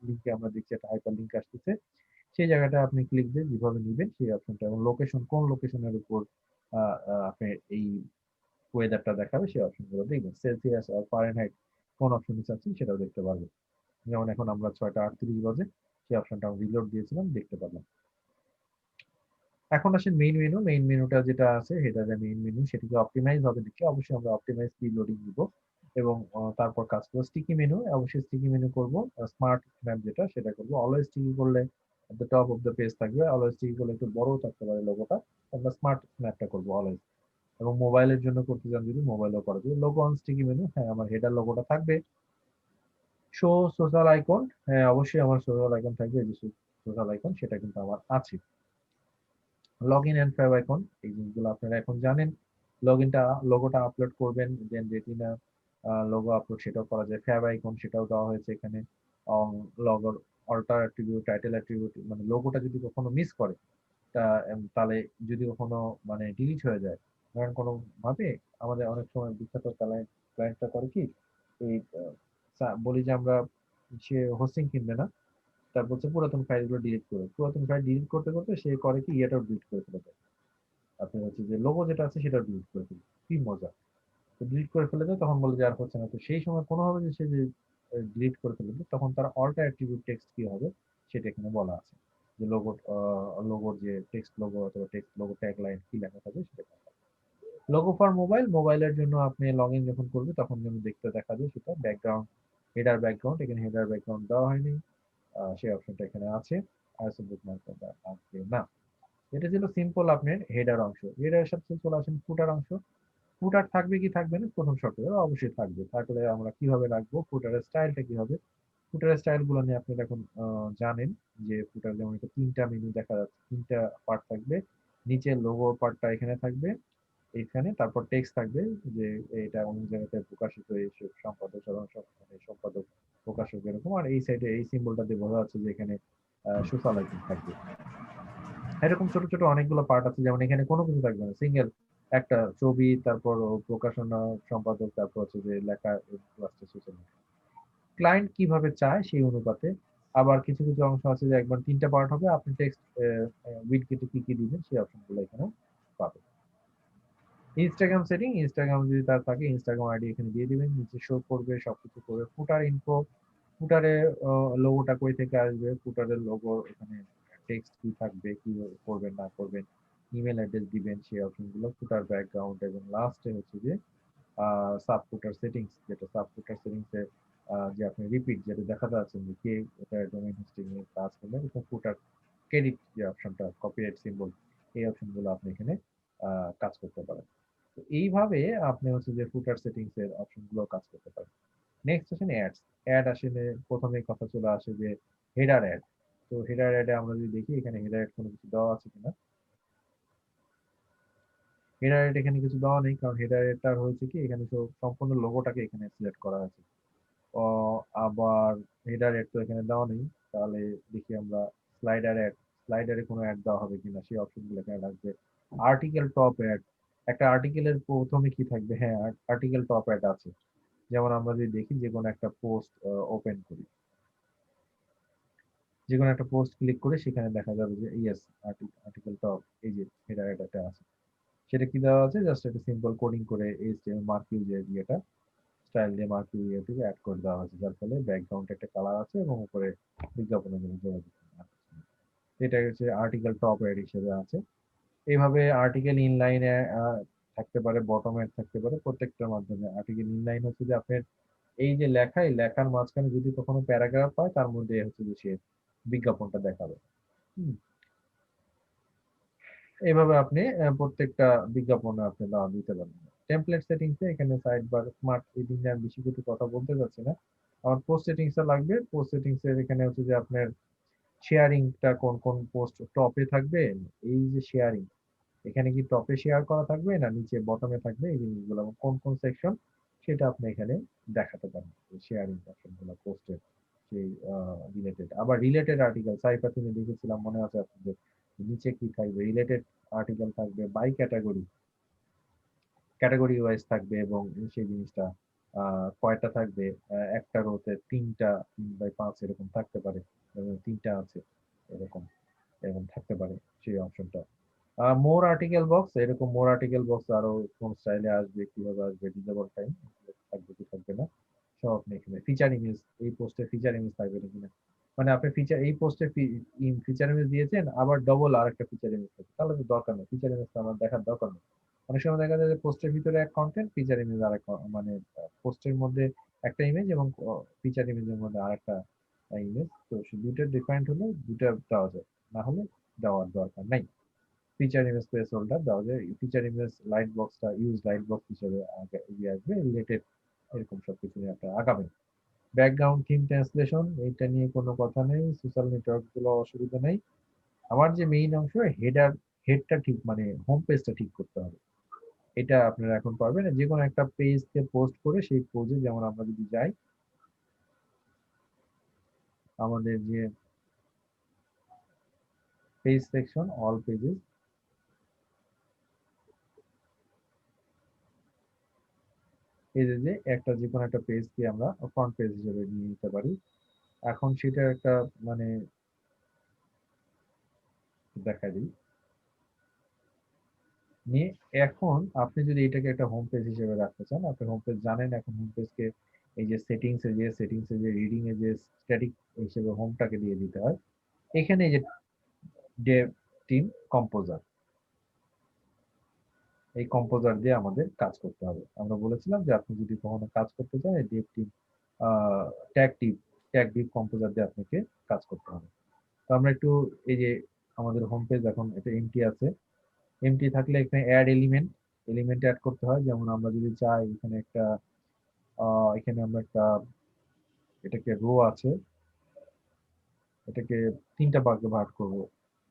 লিংকে আমরা দেখছি একটা হাইপার লিংক আসতেছে, সেই জায়গাটা আপনি ক্লিক দিয়ে যেভাবে নিবেন সেই অপশনটা, এবং লোকেশন কোন লোকেশনের উপর আপনি এই ওয়েদারটা দেখাবে সেই অপশনগুলো দেখবেন। সেলসিয়াস আর ফারেনহাইট কোন অপশনে চাচ্ছেন সেটাও দেখতে পারবেন। যেমন এখন আমরা 6:38 বাজে, সেই অপশনটা আমি রিলোড দিয়েছিলাম, দেখতে পারলাম। এখন আসেন মেইন মেনু। মেইন মেনুটা যেটা আছে হেডারে মেইন মেনু, সেটিকে অপটিমাইজ হবে দেখে অবশ্যই আমরা অপটিমাইজ কি লোডিং দিব এবং তারপর কাজ করবো। স্টিকি মেনু, অবশ্যই স্টিকি মেনু করব। স্মার্ট ম্যাপ যেটা সেটা করব। অলওয়েজ স্টিকি করলে at the top of the page থাকবে, অলওয়েজ স্টিকি করলে একটু বড় থাকতে পারে লোগোটা। আমরা স্মার্ট ম্যাপটা করব অলওয়েজ। এবং মোবাইলের জন্য করতে চান যদি মোবাইলও করা যাবে। লোগো অন স্টিকি মেনু, হ্যাঁ আমার হেডার লোগোটা থাকবে। শো সোশ্যাল আইকন, হ্যাঁ অবশ্যই আমার সোশ্যাল আইকন থাকবে, যে সোশ্যাল আইকন সেটা কিন্তু আমার আছে। Log in and favicon, এই জিনিসগুলো আপনারা এখন জানেন। লোগোটা আপলোড করবেন, দেন রেটিনা লোগো আপলোড সেটাও করা যায়। ফেভ আইকন সেটাও দেওয়া হয়েছে এখানে। লগোর অল্টার অ্যাট্রিবিউট, টাইটেল অ্যাট্রিবিউট, মানে লোগোটা যদি কখনো মিস করে তাহলে যদি কখনো মানে ডিলিট হয়ে যায়, ধরেন কোনো ভাবে, আমাদের অনেক সময় বিখ্যাত ক্লায়েন্টটা করে কি, এই বলি যে আমরা সে হোস্টিং কিনবে না, তার বলছে পুরাতন ফাইলগুলো ডিলিট করে, পুরাতন ফাইল ডিলিট করতে করতে সে করে কি ইয়েটাও ডিলিট করে ফেলে দেয়। আপনার হচ্ছে যে লোগো যেটা আছে সেটাও ডিলিট করে ফেলে, কি মজা। তো ডিলিট করে ফেলে দেয়, তখন বলে যে আর হচ্ছে না। তো সেই সময় কোনোভাবে যে সে যে ডিলিট করে ফেলবে তখন তার অল্টার অ্যাট্রিবিউট টেক্সট কি হবে সেটা এখানে বলা আছে, যে লোগোর যে টেক্সট লোগো অথবা টেক্সট লোগো ট্যাগলাইন কি লেখা থাকবে সেটা। লোগো ফর মোবাইলের জন্য আপনি লগ ইন যখন করবে তখন যেন দেখতে দেখা যায় সেটা ব্যাকগ্রাউন্ড, হেডার ব্যাকগ্রাউন্ড, এখানে হেডার ব্যাকগ্রাউন্ড দেওয়া হয়নি, সেই অপশনটা এখানে আছে, আইএসও বুকমার্ক আছে না। এটা ছিল সিম্পল আপনার হেডার অংশ। হেডারের সাথে চলে আসেন ফুটার অংশ। ফুটার থাকবে কি থাকবে না, প্রথম শর্ত অবশ্যই থাকবে। তারপরে আমরা কিভাবে রাখবো, ফুটারের স্টাইলটা কি হবে, ফুটারের স্টাইল গুলো নিয়ে আপনি এখন জানেন যে ফুটার যেমন এটা 3টা মেনু দেখা যাচ্ছে, 3টা পার্ট থাকবে, নিচে লোগো পার্টটা এখানে থাকবে, এখানে তারপর টেক্সট থাকবে যে এটা অন্য জায়গাতে প্রকাশিত এই সম্পাদক সাধারণ সম্পাদক প্রকাশক এরকম, আর এই সাইডে এই সিম্বলটা দিয়ে বোঝা যাচ্ছে যে এখানে সোশ্যাল আইকন থাকবে। এরকম ছোট ছোট অনেকগুলো পার্ট আছে, যেমন এখানে কোনো কিছু থাকবে না, সিঙ্গেল একটা ছবি, তারপর প্রকাশনা সম্পাদক, তারপর হচ্ছে যে লেখা, সোশ্যাল মিডিয়া ক্লায়েন্ট কিভাবে চায় সেই অনুপাতে। আবার কিছু কিছু অংশ আছে যে একবার 3টা পার্ট হবে, আপনি টেক্সট উইডগেটে কি কি দিবেন সেই অপশনগুলো এখানে পাবেন। ইনস্টাগ্রাম সেটিং, ইনস্টাগ্রাম যদি তার থাকে ইনস্টাগ্রাম আইডি এখানে দিয়ে দিবেন, নিচে শো করবে সবকিছু করবে। ফুটার ইনফো, ফুটারে লোগোটা কই থেকে আসবে, ফুটারের লোগো এখানে টেক্সট কি থাকবে, কি করবেন না করবেন, ইমেল অ্যাড্রেস দিবেন সেই অপশনগুলো, ফুটার ব্যাকগ্রাউন্ড, এবং লাস্টে হচ্ছে যে সাব ফুটার সেটিংস, যেটা সাব ফুটার সেটিংস এ যে আপনি রিপিট যেটা দেখা যাচ্ছে যে কে এটা ডোমেইন হোস্টিং এ কাজ করবেন, এবং ফুটার ক্রেডিট যে অপশনটা, কপিরাইট সিম্বল, এই অপশনগুলো আপনি এখানে কাজ করতে পারেন। তো এইভাবে আপনি হচ্ছে যে ফুটার সেটিংস এর অপশনগুলো কাজ করতে পারেন। নেক্সট আসেন অ্যাডস। অ্যাড আসলে প্রথমে কথা চলে আসে যে হেডার অ্যাড। তো হেডার অ্যাডে আমরা যদি দেখি এখানে হেডার অ্যাড কোনো কিছু দেওয়া আছে কিনা, হেডার অ্যাড এখানে কিছু দেওয়া নেই, কারণ হেডার অ্যাডটা হয়েছে কি এখানে সম্পূর্ণ লোগোটাকে এখানে সিলেক্ট করা আছে। আবার হেডার অ্যাড তো এখানে দেওয়া নেই, তাহলে দেখি আমরা স্লাইডার অ্যাড, স্লাইডারে কোনো অ্যাড দেওয়া হবে কিনা সেই অপশনগুলো এখানে রাখবে। আর্টিকেল টপ অ্যাড, একটা আর্টিকেলের প্রথমে কি থাকবে, হ্যাঁ আর্টিকেল টপ অ্যাড আছে। যেমন আমরা যদি দেখি যে কোনো একটা পোস্ট ওপেন করি, যে কোনো একটা পোস্ট ক্লিক করে সেখানে দেখা যাবে যে ইয়েস আর্টিকেল টপ, এই যে হেডার অ্যাডটা আছে, সেটা কি দেওয়া আছে, জাস্ট একটা সিম্পল কোডিং করে এইচটিএমএল মার্ক ইউজার দিয়ে এটা স্টাইল দিয়ে মার্ক ইউজার দিয়ে অ্যাড করে দেওয়া হয়েছে, যার ফলে ব্যাকগ্রাউন্ড একটা কালার আছে এবং উপরে বিজ্ঞাপনের জন্য যোগাযোগ আছে। এটা হচ্ছে আর্টিকেল টপ অ্যাড হিসেবে আছে। এইভাবে আর্টিকেল ইনলাইনে থাকতে পারে, বটম অ্যাড থাকতে পারে, প্রত্যেকটার মাধ্যমে। আর্টিকেল ইনলাইন হচ্ছে যে আপনার এই যে লেখা, এই লেখার মাঝখানে যদি কখনো প্যারাগ্রাফ হয় তার মধ্যে হচ্ছে যে সে বিজ্ঞাপনটা দেখাবে। হুম। এইভাবে আপনি প্রত্যেকটা বিজ্ঞাপনে আপনি দাম দিতে পারেন। টেমপ্লেট সেটিংস এ এখানে সাইড বার স্মার্ট এডিটিং এর বেশি কিছু কথা বলতে যাচ্ছি না। আমার পোস্ট সেটিংস এ লাগবে। পোস্ট সেটিংস এর এখানে হচ্ছে যে আপনার শেয়ারিংটা কোন কোন পোস্ট টপে থাকবে, এই যে শেয়ারিং, এখানে কি টপে শেয়ার করা থাকবে না নিচে বটমে থাকবে, এই জিনিসগুলো এবং কোন কোন সেকশন সেটা আপনি এখানে দেখাতে পারেন। শেয়ারিং অপশনগুলো পোস্টের সেই রিলেটেড। আবার রিলেটেড আর্টিকেল সাইফা তুমি দেখেছিলাম মনে আছে আপনাদের, নিচে কি থাকবে, রিলেটেড আর্টিকেল থাকবে বাই ক্যাটাগরি, ক্যাটাগরি ওয়াইজ থাকবে, এবং সেই জিনিসটা কয়টা থাকবে, একটা রোতে 3টা 3/5 এরকম থাকতে পারে, এবং 3টা আছে এরকম, এরকম থাকতে পারে সেই অপশনটা। মোর আর্টিকেল বক্স, এরকম মোর আর্টিকেল বক্স আরো কোন স্টাইলে আসবে, কিভাবে আসবে, ডিজেবল টাইম থাকবে কি থাকবে না সব আপনি এখানে। ফিচার ইমেজ, এই পোস্টে ফিচার ইমেজ থাকবে কিনা, মানে আপনি ফিচার এই পোস্টে ফিচার ইমেজ দিয়েছেন আবার ডবল আরেকটা ফিচার ইমেজ থাকবে, তাহলে তো দরকার নেই, ফিচার ইমেজটা আমার দেখার দরকার নেই। অনেক সময় দেখা যায় যে পোস্টের ভিতরে এক কন্টেন্ট, ফিচার ইমেজ আরেক, মানে পোস্টের মধ্যে একটা ইমেজ এবং ফিচার ইমেজের মধ্যে আরেকটা ইমেজ, তো দুইটা ডিফারেন্ট হলে দুইটা দেওয়া যায়, না হলে দেওয়ার দরকার নাই। ফিচার ইমেজ প্লেস হোল্ডার দেওয়া যায়, ফিচার ইমেজ লাইট বক্সটা ইউজ লাইট বক্স হিসেবে আগে এগিয়ে আসবে, রিলেটেড এরকম সবকিছু নিয়ে আপনারা আগাবেন। ব্যাকগ্রাউন্ড থিম ট্রান্সলেশন, এইটা নিয়ে কোনো কথা নেই, সোশ্যাল নেটওয়ার্ক গুলো অসুবিধা নেই। আমার যে মেইন অংশ হেডার, হেডটা ঠিক মানে হোম পেজটা ঠিক করতে হবে, এটা আপনারা এখন পারবেন। যে কোনো একটা পেজকে পোস্ট করে সেই পেজে, যেমন আমরা যদি যাই আমাদের যে পেজ সেকশন অল পেজেস, এই যে একটা যে কোনো একটা পেজকে আমরা ফ্রন্ট পেজ হিসেবে নিয়ে নিতে পারি। এখন সেটা একটা মানে দেখা দিই নিয়ে, এখন আপনি যদি এটাকে একটা হোম পেজ হিসেবে রাখতে চান, আপনি হোম পেজ জানেন, এখন হোম পেজকে এই যে সেটিংসে যে রিডিং এ যে স্ট্যাটিক হিসেবে হোমটাকে দিয়ে দিতে হয়। এখানে এই যে ডেভ টিম কম্পোজার, এই কম্পোজার দিয়ে আমাদের কাজ করতে হবে। আমরা বলেছিলাম যে আপনি যদি কখনো কাজ করতে চান এই ডেভ টিম ট্যাগ টিপ ট্যাগ ডিপ কম্পোজার দিয়ে আপনাকে কাজ করতে হবে। তো আমরা একটু এই যে আমাদের হোম পেজ এখন এটা এমটি আছে, এমটি থাকলে এখানে অ্যাড এলিমেন্ট অ্যাড করতে হয়। যেমন আমরা যদি চাই এখানে একটা এখানে আমরা একটা এটাকে রো আছে, এটাকে 3টা ভাগে ভাগ করব।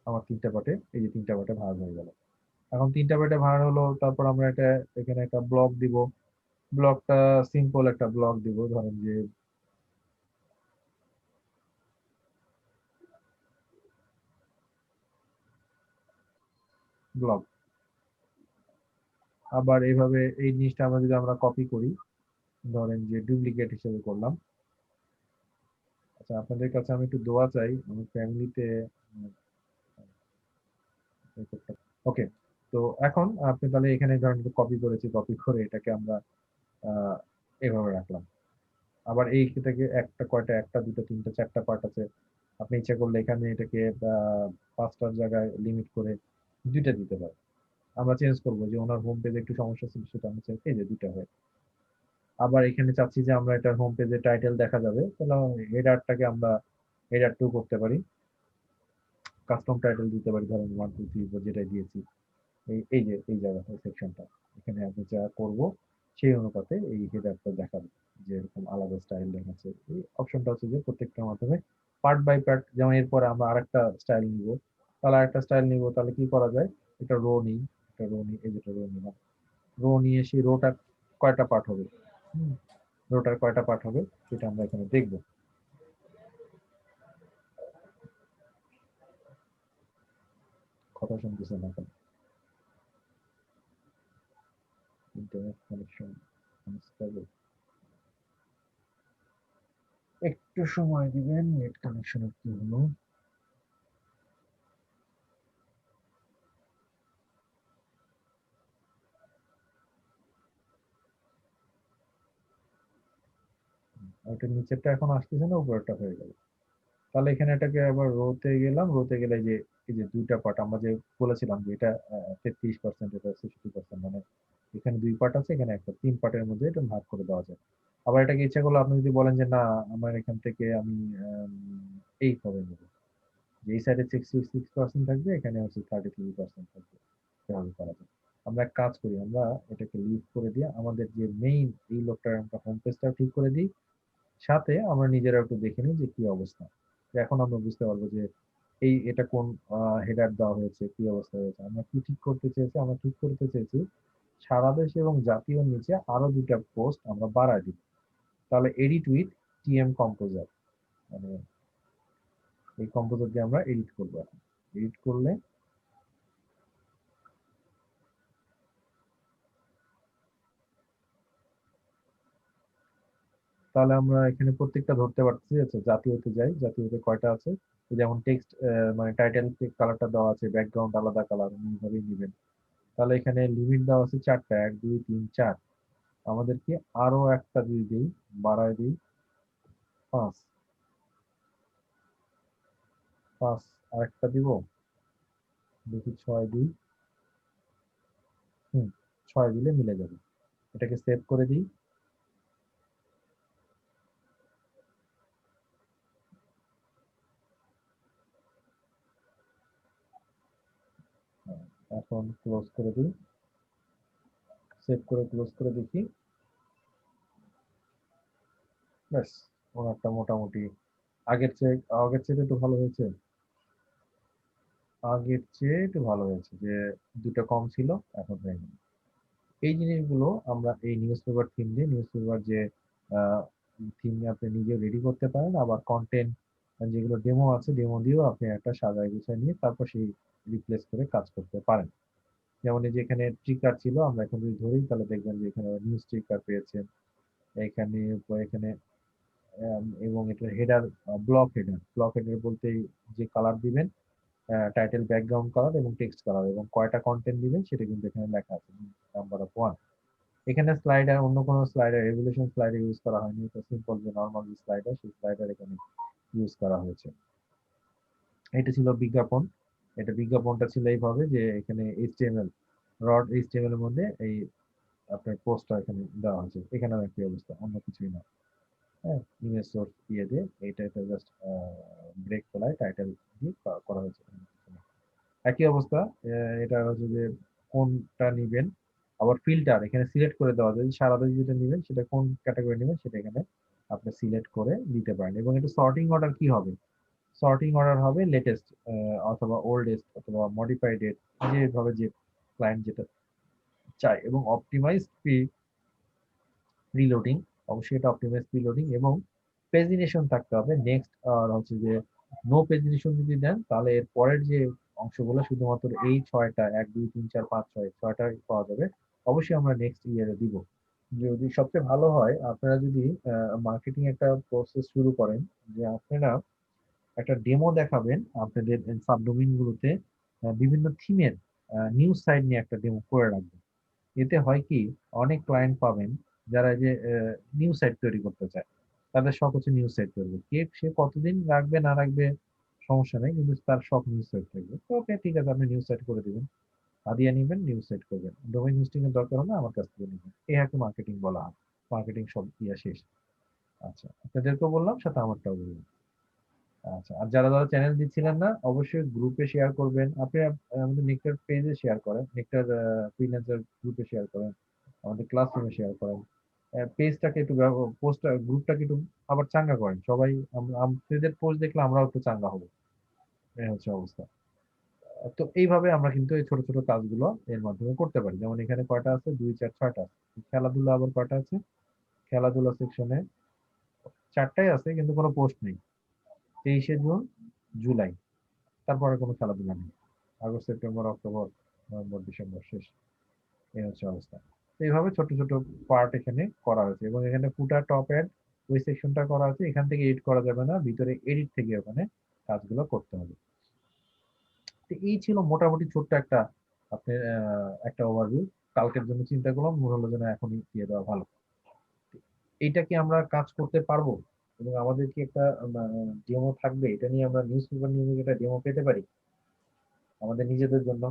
আমার 3টা পার্টে, এই যে 3টা পার্টে ভাগ হয়ে গেল। এখন 3টা পার্টে ভাগ হলো, তারপর আমরা এটা এখানে একটা ব্লক দিব। ব্লকটা সিম্পল একটা ব্লক দিব, ধরেন যে ব্লক। আবার এইভাবে এই জিনিসটা আমরা যদি আমরা কপি করি, ধরেন যে ডুপ্লিকেট হিসেবে করলাম। আচ্ছা, আপনাদের কাছে আমি একটু দোয়া চাই, আমার ফ্যামিলিতে। ওকে, তো এখন আপনি তাহলে এখানে ধরেন কপি করেছি, কপি করে এটাকে আমরা আহ, এভাবে রাখলাম। আবার এইটাকে একটা কয়টা, একটা দুটো তিনটা চারটা পার্ট আছে। আপনি ইচ্ছা করলে এখানে এটাকে 5টার জায়গায় লিমিট করে 2টা দিতে পারেন। আমরা চেঞ্জ করবো যে ওনার হোম পেজে একটু সমস্যা ছিল, সেটা আমরা চাই এই যে 2টা হয়। আবার এখানে চাচ্ছি যে আমরা এটা হোম পেজে টাইটেল দেখা যাবে, তাহলে হেডারটাকে আমরা হেডার 2 করতে পারি, কাস্টম টাইটেল দিতে পারি, ধরেন 1 2 3 যেটা দিয়েছি। এই যে এই জায়গাটা সেকশনটা এখানে আমি যা করব সেই অনুপাতে এই হেডারটা দেখাবে যে এরকম আলাদা স্টাইল দেখাচ্ছে। এই অপশনটা হচ্ছে যে প্রত্যেকটার মাধ্যমে পার্ট বাই পার্ট, যেমন এরপরে আমরা আরেকটা স্টাইল নিব, তাহলে আরেকটা স্টাইল নিব, তাহলে কি করা যায়, এটা রো নিই, এটা রো নিই, এই যেটা রো নিলাম, রো নিয়ে সেই রোটা কয়টা পার্ট হবে, রোটার কয়টা পার্ট হবে সেটা আমরা এখানে দেখব। কথা শুনতেছে না কেন? ইন্টারনেট কানেকশন আনস্টেবল, একটু সময় দিবেন, নেট কানেকশনের কি হলো। ওইটা নিচেরটা এখন আসতেছে না, উপরেরটা হয়ে গেল। তাহলে এখানে এটাকে আবার রোতে গেলাম, রোতে গেলে এই যে 2টা পার্ট আমরা যে বলেছিলাম যে এটা 33%, এটা 60%, মানে এখানে 2 পার্ট আছে, এখানে একটা 3 পার্টের মধ্যে এটা ভাগ করে দেওয়া যায়। আবার এটাকে ইচ্ছা করলে আপনি যদি বলেন যে না, আমার এখান থেকে আমি এইভাবে নেব, যে এই সাইডে 66% থাকবে, এখানে হচ্ছে 33% থাকবে, সেভাবে করা যায়। আমরা এক কাজ করি, আমরা এটাকে লিভ করে দিয়ে আমাদের যে মেইন এই লোকটার আমরা হোম পেজটা ঠিক করে দিই, সাথে আমরা নিজেরা একটু দেখে নিই যে কি অবস্থা। এখন আমরা বুঝতে পারবো যে এটা কোন হেডার দেওয়া হয়েছে, কি অবস্থা হয়েছে। আমরা কি ঠিক করতে চেয়েছি, আমরা ঠিক করতে চেয়েছি সারা দেশ এবং জাতীয় নিচে আরো 2টা পোস্ট আমরা বাড়ায় দিব। তাহলে এডিট উইথ টিএম কম্পোজার, মানে এই কম্পোজার দিয়ে আমরা এডিট করবো। এখন এডিট করলে তাহলে আমরা এখানে প্রত্যেকটা ধরতে পারতেছি। আচ্ছা, জাতীয়তে যাই, জাতীয়তে কয়টা আছে, যেমন টেক্সট, মানে টাইটেল কালারটা দেওয়া আছে, ব্যাকগ্রাউন্ড আলাদা কালার, এইভাবেই নিবেন। তাহলে এখানে লিমিট দেওয়া আছে 4টা, 1 2 3 4। আমাদেরকে আরো একটা দিয়ে দিই, বাড়ায় দিই 5, 5 আরেকটা দিব, দেখি 6 দিই। হুম, 6 দিলে মিলে যাবে। এটাকে সেভ করে দিই। হ্যাঁ, এখন ক্লোজ করে দিই, সেভ করে ক্লোজ করে দেখি। ব্যাস, ওনারটা মোটামুটি আগের চেয়ে একটু ভালো হয়েছে। আগের চেয়ে একটু ভালো হয়েছে, যে 2টা কম ছিল, এখন হয়ে গেল। এই জিনিসগুলো আমরা এই নিউজ পেপার থিম দিয়ে, নিউজ পেপার যে থিম আপনি নিজে রেডি করতে পারেন। আবার কন্টেন্ট যেগুলো ডেমো আছে, ডেমো দিয়েও আপনি একটা সাজায় গুছায় নিয়ে তারপর সেই রিপ্লেস করে কাজ করতে পারেন। যেমন এই যে এখানে ট্রিকার ছিল, আমরা এখন যদি ধরি তাহলে দেখবেন যে এখানে নিউজ ট্রিকার পেয়েছেন এখানে, এখানে এবং এটা হেডার, ব্লক হেডার বলতে যে কালার দিবেন, টাইটেল ব্যাকগ্রাউন্ড কালার এবং টেক্সট কালার, এবং কয়টা কন্টেন্ট দিবেন সেটা কিন্তু এখানে লেখা আছে, নাম্বার অফ 1। এখানে স্লাইডার, অন্য কোনো স্লাইডার, রেভলিউশন স্লাইডার ইউজ করা হয়নি, এটা সিম্পল যে নর্মাল যে স্লাইডার, সেই স্লাইডার এখানে ইউজ করা হয়েছে। এটা ছিল বিজ্ঞাপন। এটা বিজ্ঞাপনটা ছিল এইভাবে যে এখানে এইচটিএমএল, রড এইচটিএমএল এর মধ্যে এই আপনার পোস্টটা এখানে দেওয়া হয়েছে। এখানেও একই অবস্থা, অন্য কিছুই না। হ্যাঁ, ইমেজ সোর্স দিয়ে এটা জাস্ট ব্রেক ফেলায় টাইটেল দিয়ে করা হয়েছে। একই অবস্থা, এটা হচ্ছে যে কোনটা নিবেন, আবার ফিল্টার এখানে সিলেক্ট করে দেওয়া যায়, সারা দেশ যেটা নিবেন সেটা কোন ক্যাটাগরি নেবেন সেটা এখানে আপনি সিলেক্ট করে দিতে পারেন। এবং এটা সর্টিং অর্ডার কি হবে, সর্টিং অর্ডার হবে লেটেস্ট অথবা ওল্ডেস্ট অথবা মডিফাইড ডেট, যেভাবে যে ক্লায়েন্ট যেটা চায়। এবং অপটিমাইজ প্রিলোডিং, অবশ্যই এটা অপটিমাইজ প্রিলোডিং, এবং পেজিনেশন থাকতে হবে নেক্সট। আর হচ্ছে যে নো পেজিনেশন যদি দেন তাহলে এর পরের যে অংশগুলো শুধুমাত্র এই 6টা 1 2 3 4 5 6টা পাওয়া যাবে। অবশ্যই আমরা নেক্সট ইয়ারে দিব। যদি সবচেয়ে ভালো হয় আপনারা যদি মার্কেটিং একটা প্রসেস শুরু করেন, যে আপনারা একটা ডেমো দেখাবেন আপনাদের সাবডোমেইন গুলোতে বিভিন্ন থিমের নিউজ সাইট নিয়ে একটা ডেমো করে রাখবেন। এতে হয় কি, অনেক ক্লায়েন্ট পাবেন যারা যে নিউজ সাইট তৈরি করতে চায়, তাদের শখ হচ্ছে নিউজ সাইট করবে। কে সে কতদিন রাখবে না রাখবে সমস্যা নেই, কিন্তু তার শখ নিউজ সাইট থাকবে। তো ওকে, ঠিক আছে, আপনি নিউজ সাইট করে দিবেন, আদিয়া নিবেন, নিউজ সেট করবেন, ডোমেইন হোস্টিং এর দরকার হলে আমার কাছ থেকে নিবেন। এই হাকে মার্কেটিং বলা হয়। মার্কেটিং সব শেষ। আচ্ছা, আপনাদেরকেও বললাম, সাথে আমারটাও বললাম। আচ্ছা, আর যারা যারা চ্যানেল দিচ্ছিলেন না অবশ্যই গ্রুপে শেয়ার করবেন। আপনি আমাদের নেকটার পেজে শেয়ার করেন, নেকটার ফ্রিল্যান্সার গ্রুপে শেয়ার করেন, আমাদের ক্লাসরুমে শেয়ার করেন। পেজটাকে একটু পোস্টটা গ্রুপটাকে একটু আবার চাঙ্গা করেন সবাই। আপনাদের পোস্ট দেখলে আমরাও একটু চাঙ্গা হবো। এই হচ্ছে অবস্থা। তো এইভাবে আমরা কিন্তু এই ছোট ছোট কাজগুলো এর মাধ্যমে করতে পারি। যেমন এখানে কয়টা আছে, 2 4 6টা। খেলাধুলা আবার কয়টা আছে, খেলাধুলা সেকশনে 4টাই আছে কিন্তু কোনো পোস্ট নেই। 23শে জুন, জুলাই, তারপরে কোনো খেলাধুলা নেই। August September October November December শেষ। এই হচ্ছে অবস্থা। তো এইভাবে ছোট ছোট পার্ট এখানে করা হয়েছে। এবং এখানে ফুটার টপ অ্যাড ওই সেকশনটা করা আছে, এখান থেকে এডিট করা যাবে না, ভিতরে এডিট থেকে ওখানে কাজগুলো করতে হবে। তো এই ছিল মোটামুটি ছোট্ট একটা আপনার একটা ওভারভিউ। কালকের জন্য চিন্তা করলাম, মনে হলো যেন এখনই দিয়ে দেওয়া ভালো। এইটা কি আমরা কাজ করতে পারবো? এবং আমাদের কি একটা ডেমো থাকবে, এটা নিয়ে আমরা নিউজ পেপার নিয়ে একটা ডেমো পেতে পারি আমাদের নিজেদের জন্য?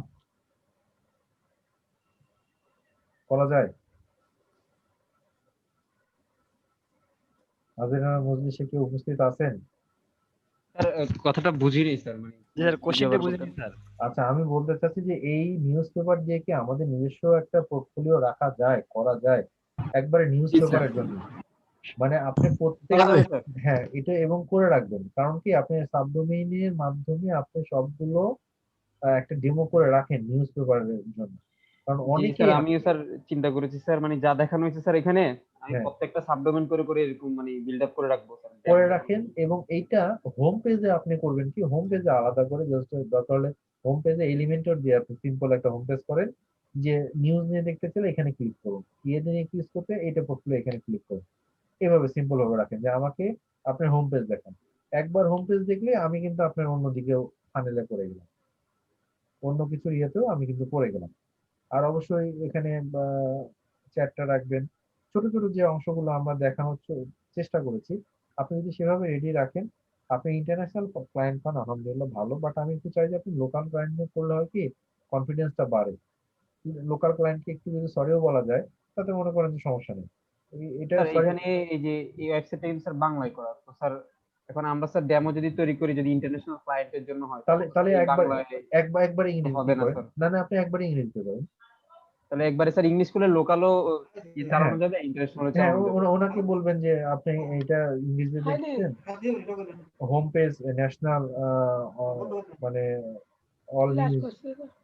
করা যায়? আজের মজলিসে কেউ উপস্থিত আছেন? স্যার কথাটা বুঝিনি স্যার, মানে স্যার যদি কোশ্চেনটা আবার বুঝিনি বলতেন। স্যার। আচ্ছা, আমি বলতে চাচ্ছি যে এই নিউজ পেপার দিয়ে কি আমাদের নিজস্ব একটা পোর্টফোলিও রাখা যায়, করা যায় একবারে নিউজ জি স্যার, পেপারের জন্য? মানে আপনি করা প্রত্যেকটা, যাবে স্যার। হ্যাঁ, এটা এবং করে রাখবেন। কারণ কি, আপনি সাবডোমেইনের মাধ্যমে আপনি সবগুলো একটা ডেমো করে রাখেন নিউজ পেপারের জন্য। কারণ জি স্যার, অনেকেই আমিও স্যার চিন্তা করেছি স্যার, মানে যা দেখানো হয়েছে স্যার এখানে আমি হ্যাঁ প্রত্যেকটা সাবডোমেন করে করে এরকম মানে বিল্ড আপ করে রাখবো স্যার, করে ডেমো দেওয়ার রাখেন। জন্য। এবং এইটা হোম পেজে আপনি করবেন কি, হোম পেজে আলাদা করে জাস্ট দরকার হলে হোম পেজে এলিমেন্টর দিয়ে আপনি সিম্পল একটা হোম পেজ করেন, যে নিউজ নিয়ে দেখতে চাইলে এখানে ক্লিক করুন, ইয়ে নিয়ে ক্লিক করতে এটা পড়লে এখানে ক্লিক করুন। এভাবে সিম্পল ভাবে রাখেন যে আমাকে আপনার হোম পেজ দেখান। একবার হোম পেজ দেখলে আমি কিন্তু আপনার অন্যদিকেও ফানেলে পড়ে গেলাম, অন্য কিছু ইয়েতেও আমি কিন্তু পড়ে গেলাম। আর অবশ্যই এখানে চ্যাটটা রাখবেন। ছোট ছোট যে অংশগুলো আমরা দেখানোর চেষ্টা করেছি, আপনি যদি সেভাবে রেডি রাখেন, আপনি ইন্টারন্যাশনাল ক্লায়েন্ট পান আলহামদুলিল্লাহ ভালো, বাট আমি একটু চাই যে আপনি লোকাল ক্লায়েন্ট নিয়ে করলে হয় কি, কনফিডেন্সটা বাড়ে। লোকাল ক্লায়েন্টকে একটু যদি সরিও বলা যায়, তাতে মনে করেন যে সমস্যা নেই। এটা স্যার সরি। এখানে এই যে এই ওয়েবসাইটটা কিন্তু স্যার বাংলায় করা, তো স্যার এখন আমরা স্যার ডেমো যদি তৈরি করি, যদি ইন্টারন্যাশনাল ক্লায়েন্টের জন্য হয়, তাহলে তখন তো স্যার তাহলে এই একবার বাংলায় একবারে তো ইংরেজিতে হবে না করেন। স্যার। না না, আপনি একবারে ইংরেজিতে করেন। তাহলে একবারে স্যার ইংলিশ করলে লোকালও হ্যাঁ চালানো যাবে, ইন্টারন্যাশনালও হ্যাঁ, চালানো যাবে। ওনাকে বলবেন যে আপনি এটা ইংরেজিতে দেখছেন, হোম পেজ ন্যাশনাল, মানে অল নিউজ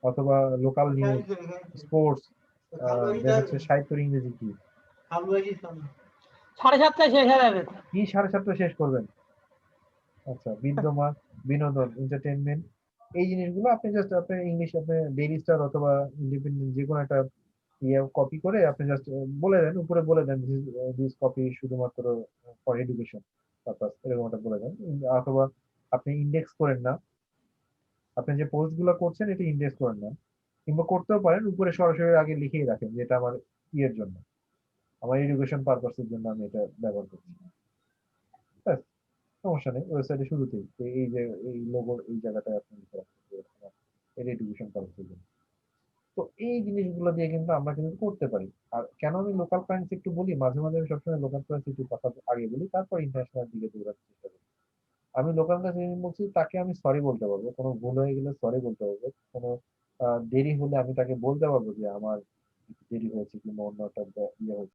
অথবা লোকাল নিউজ, স্পোর্টস, দেন হচ্ছে সাহিত্যের ইংরেজি কি, 7:30 শেষ হয়ে যাবে। কি 7:30 শেষ করবেন? আচ্ছা, বিদ্যমান, বিনোদন, এন্টারটেইনমেন্ট, এই জিনিসগুলো আপনি জাস্ট আপনি ইংলিশ, আপনি ডেইলি স্টার অথবা ইন্ডিপেন্ডেন্ট যে কোনো একটা ইয়ে কপি করে আপনি জাস্ট বলে দেন, উপরে বলে দেন দিস কপি শুধুমাত্র ফর এডুকেশন পারপাস, এরকম একটা বলে দেন। অথবা আপনি ইন্ডেক্স করেন না, আপনি যে পোস্ট গুলো করছেন এটা ইন্ডেক্স করেন না, কিংবা করতেও পারেন উপরে সরাসরি আগে লিখেই রাখেন যে এটা আমার ইয়ের জন্য, আমার এডুকেশন পারপাসের জন্য আমি এটা ব্যবহার করছি। ব্যাস, সমস্যা নেই। ওয়েবসাইটে শুরুতেই এই যে এই লোগোর এই জায়গাটায় আপনি লিখে রাখছেন যে আমার এটা এডুকেশন পারপাসের জন্য। তো এই জিনিসগুলো দিয়ে কিন্তু আমরা কিন্তু করতে পারি। আর কেন আমি লোকাল কারেন্সি একটু বলি, মাঝে মাঝে আমি সবসময় লোকাল কারেন্সি একটু কথা আগে বলি, তারপর ইন্টারন্যাশনাল দিকে দৌড়াতে চেষ্টা করি। আমি লোকাল কারেন্সি বলছি, তাকে আমি সরি বলতে পারবো, কোনো ভুল হয়ে গেলে সরি বলতে পারবো, কোনো দেরি হলে আমি তাকে বলতে পারবো যে আমার একটু দেরি হয়েছে কিংবা অন্য একটা ইয়ে হয়েছে।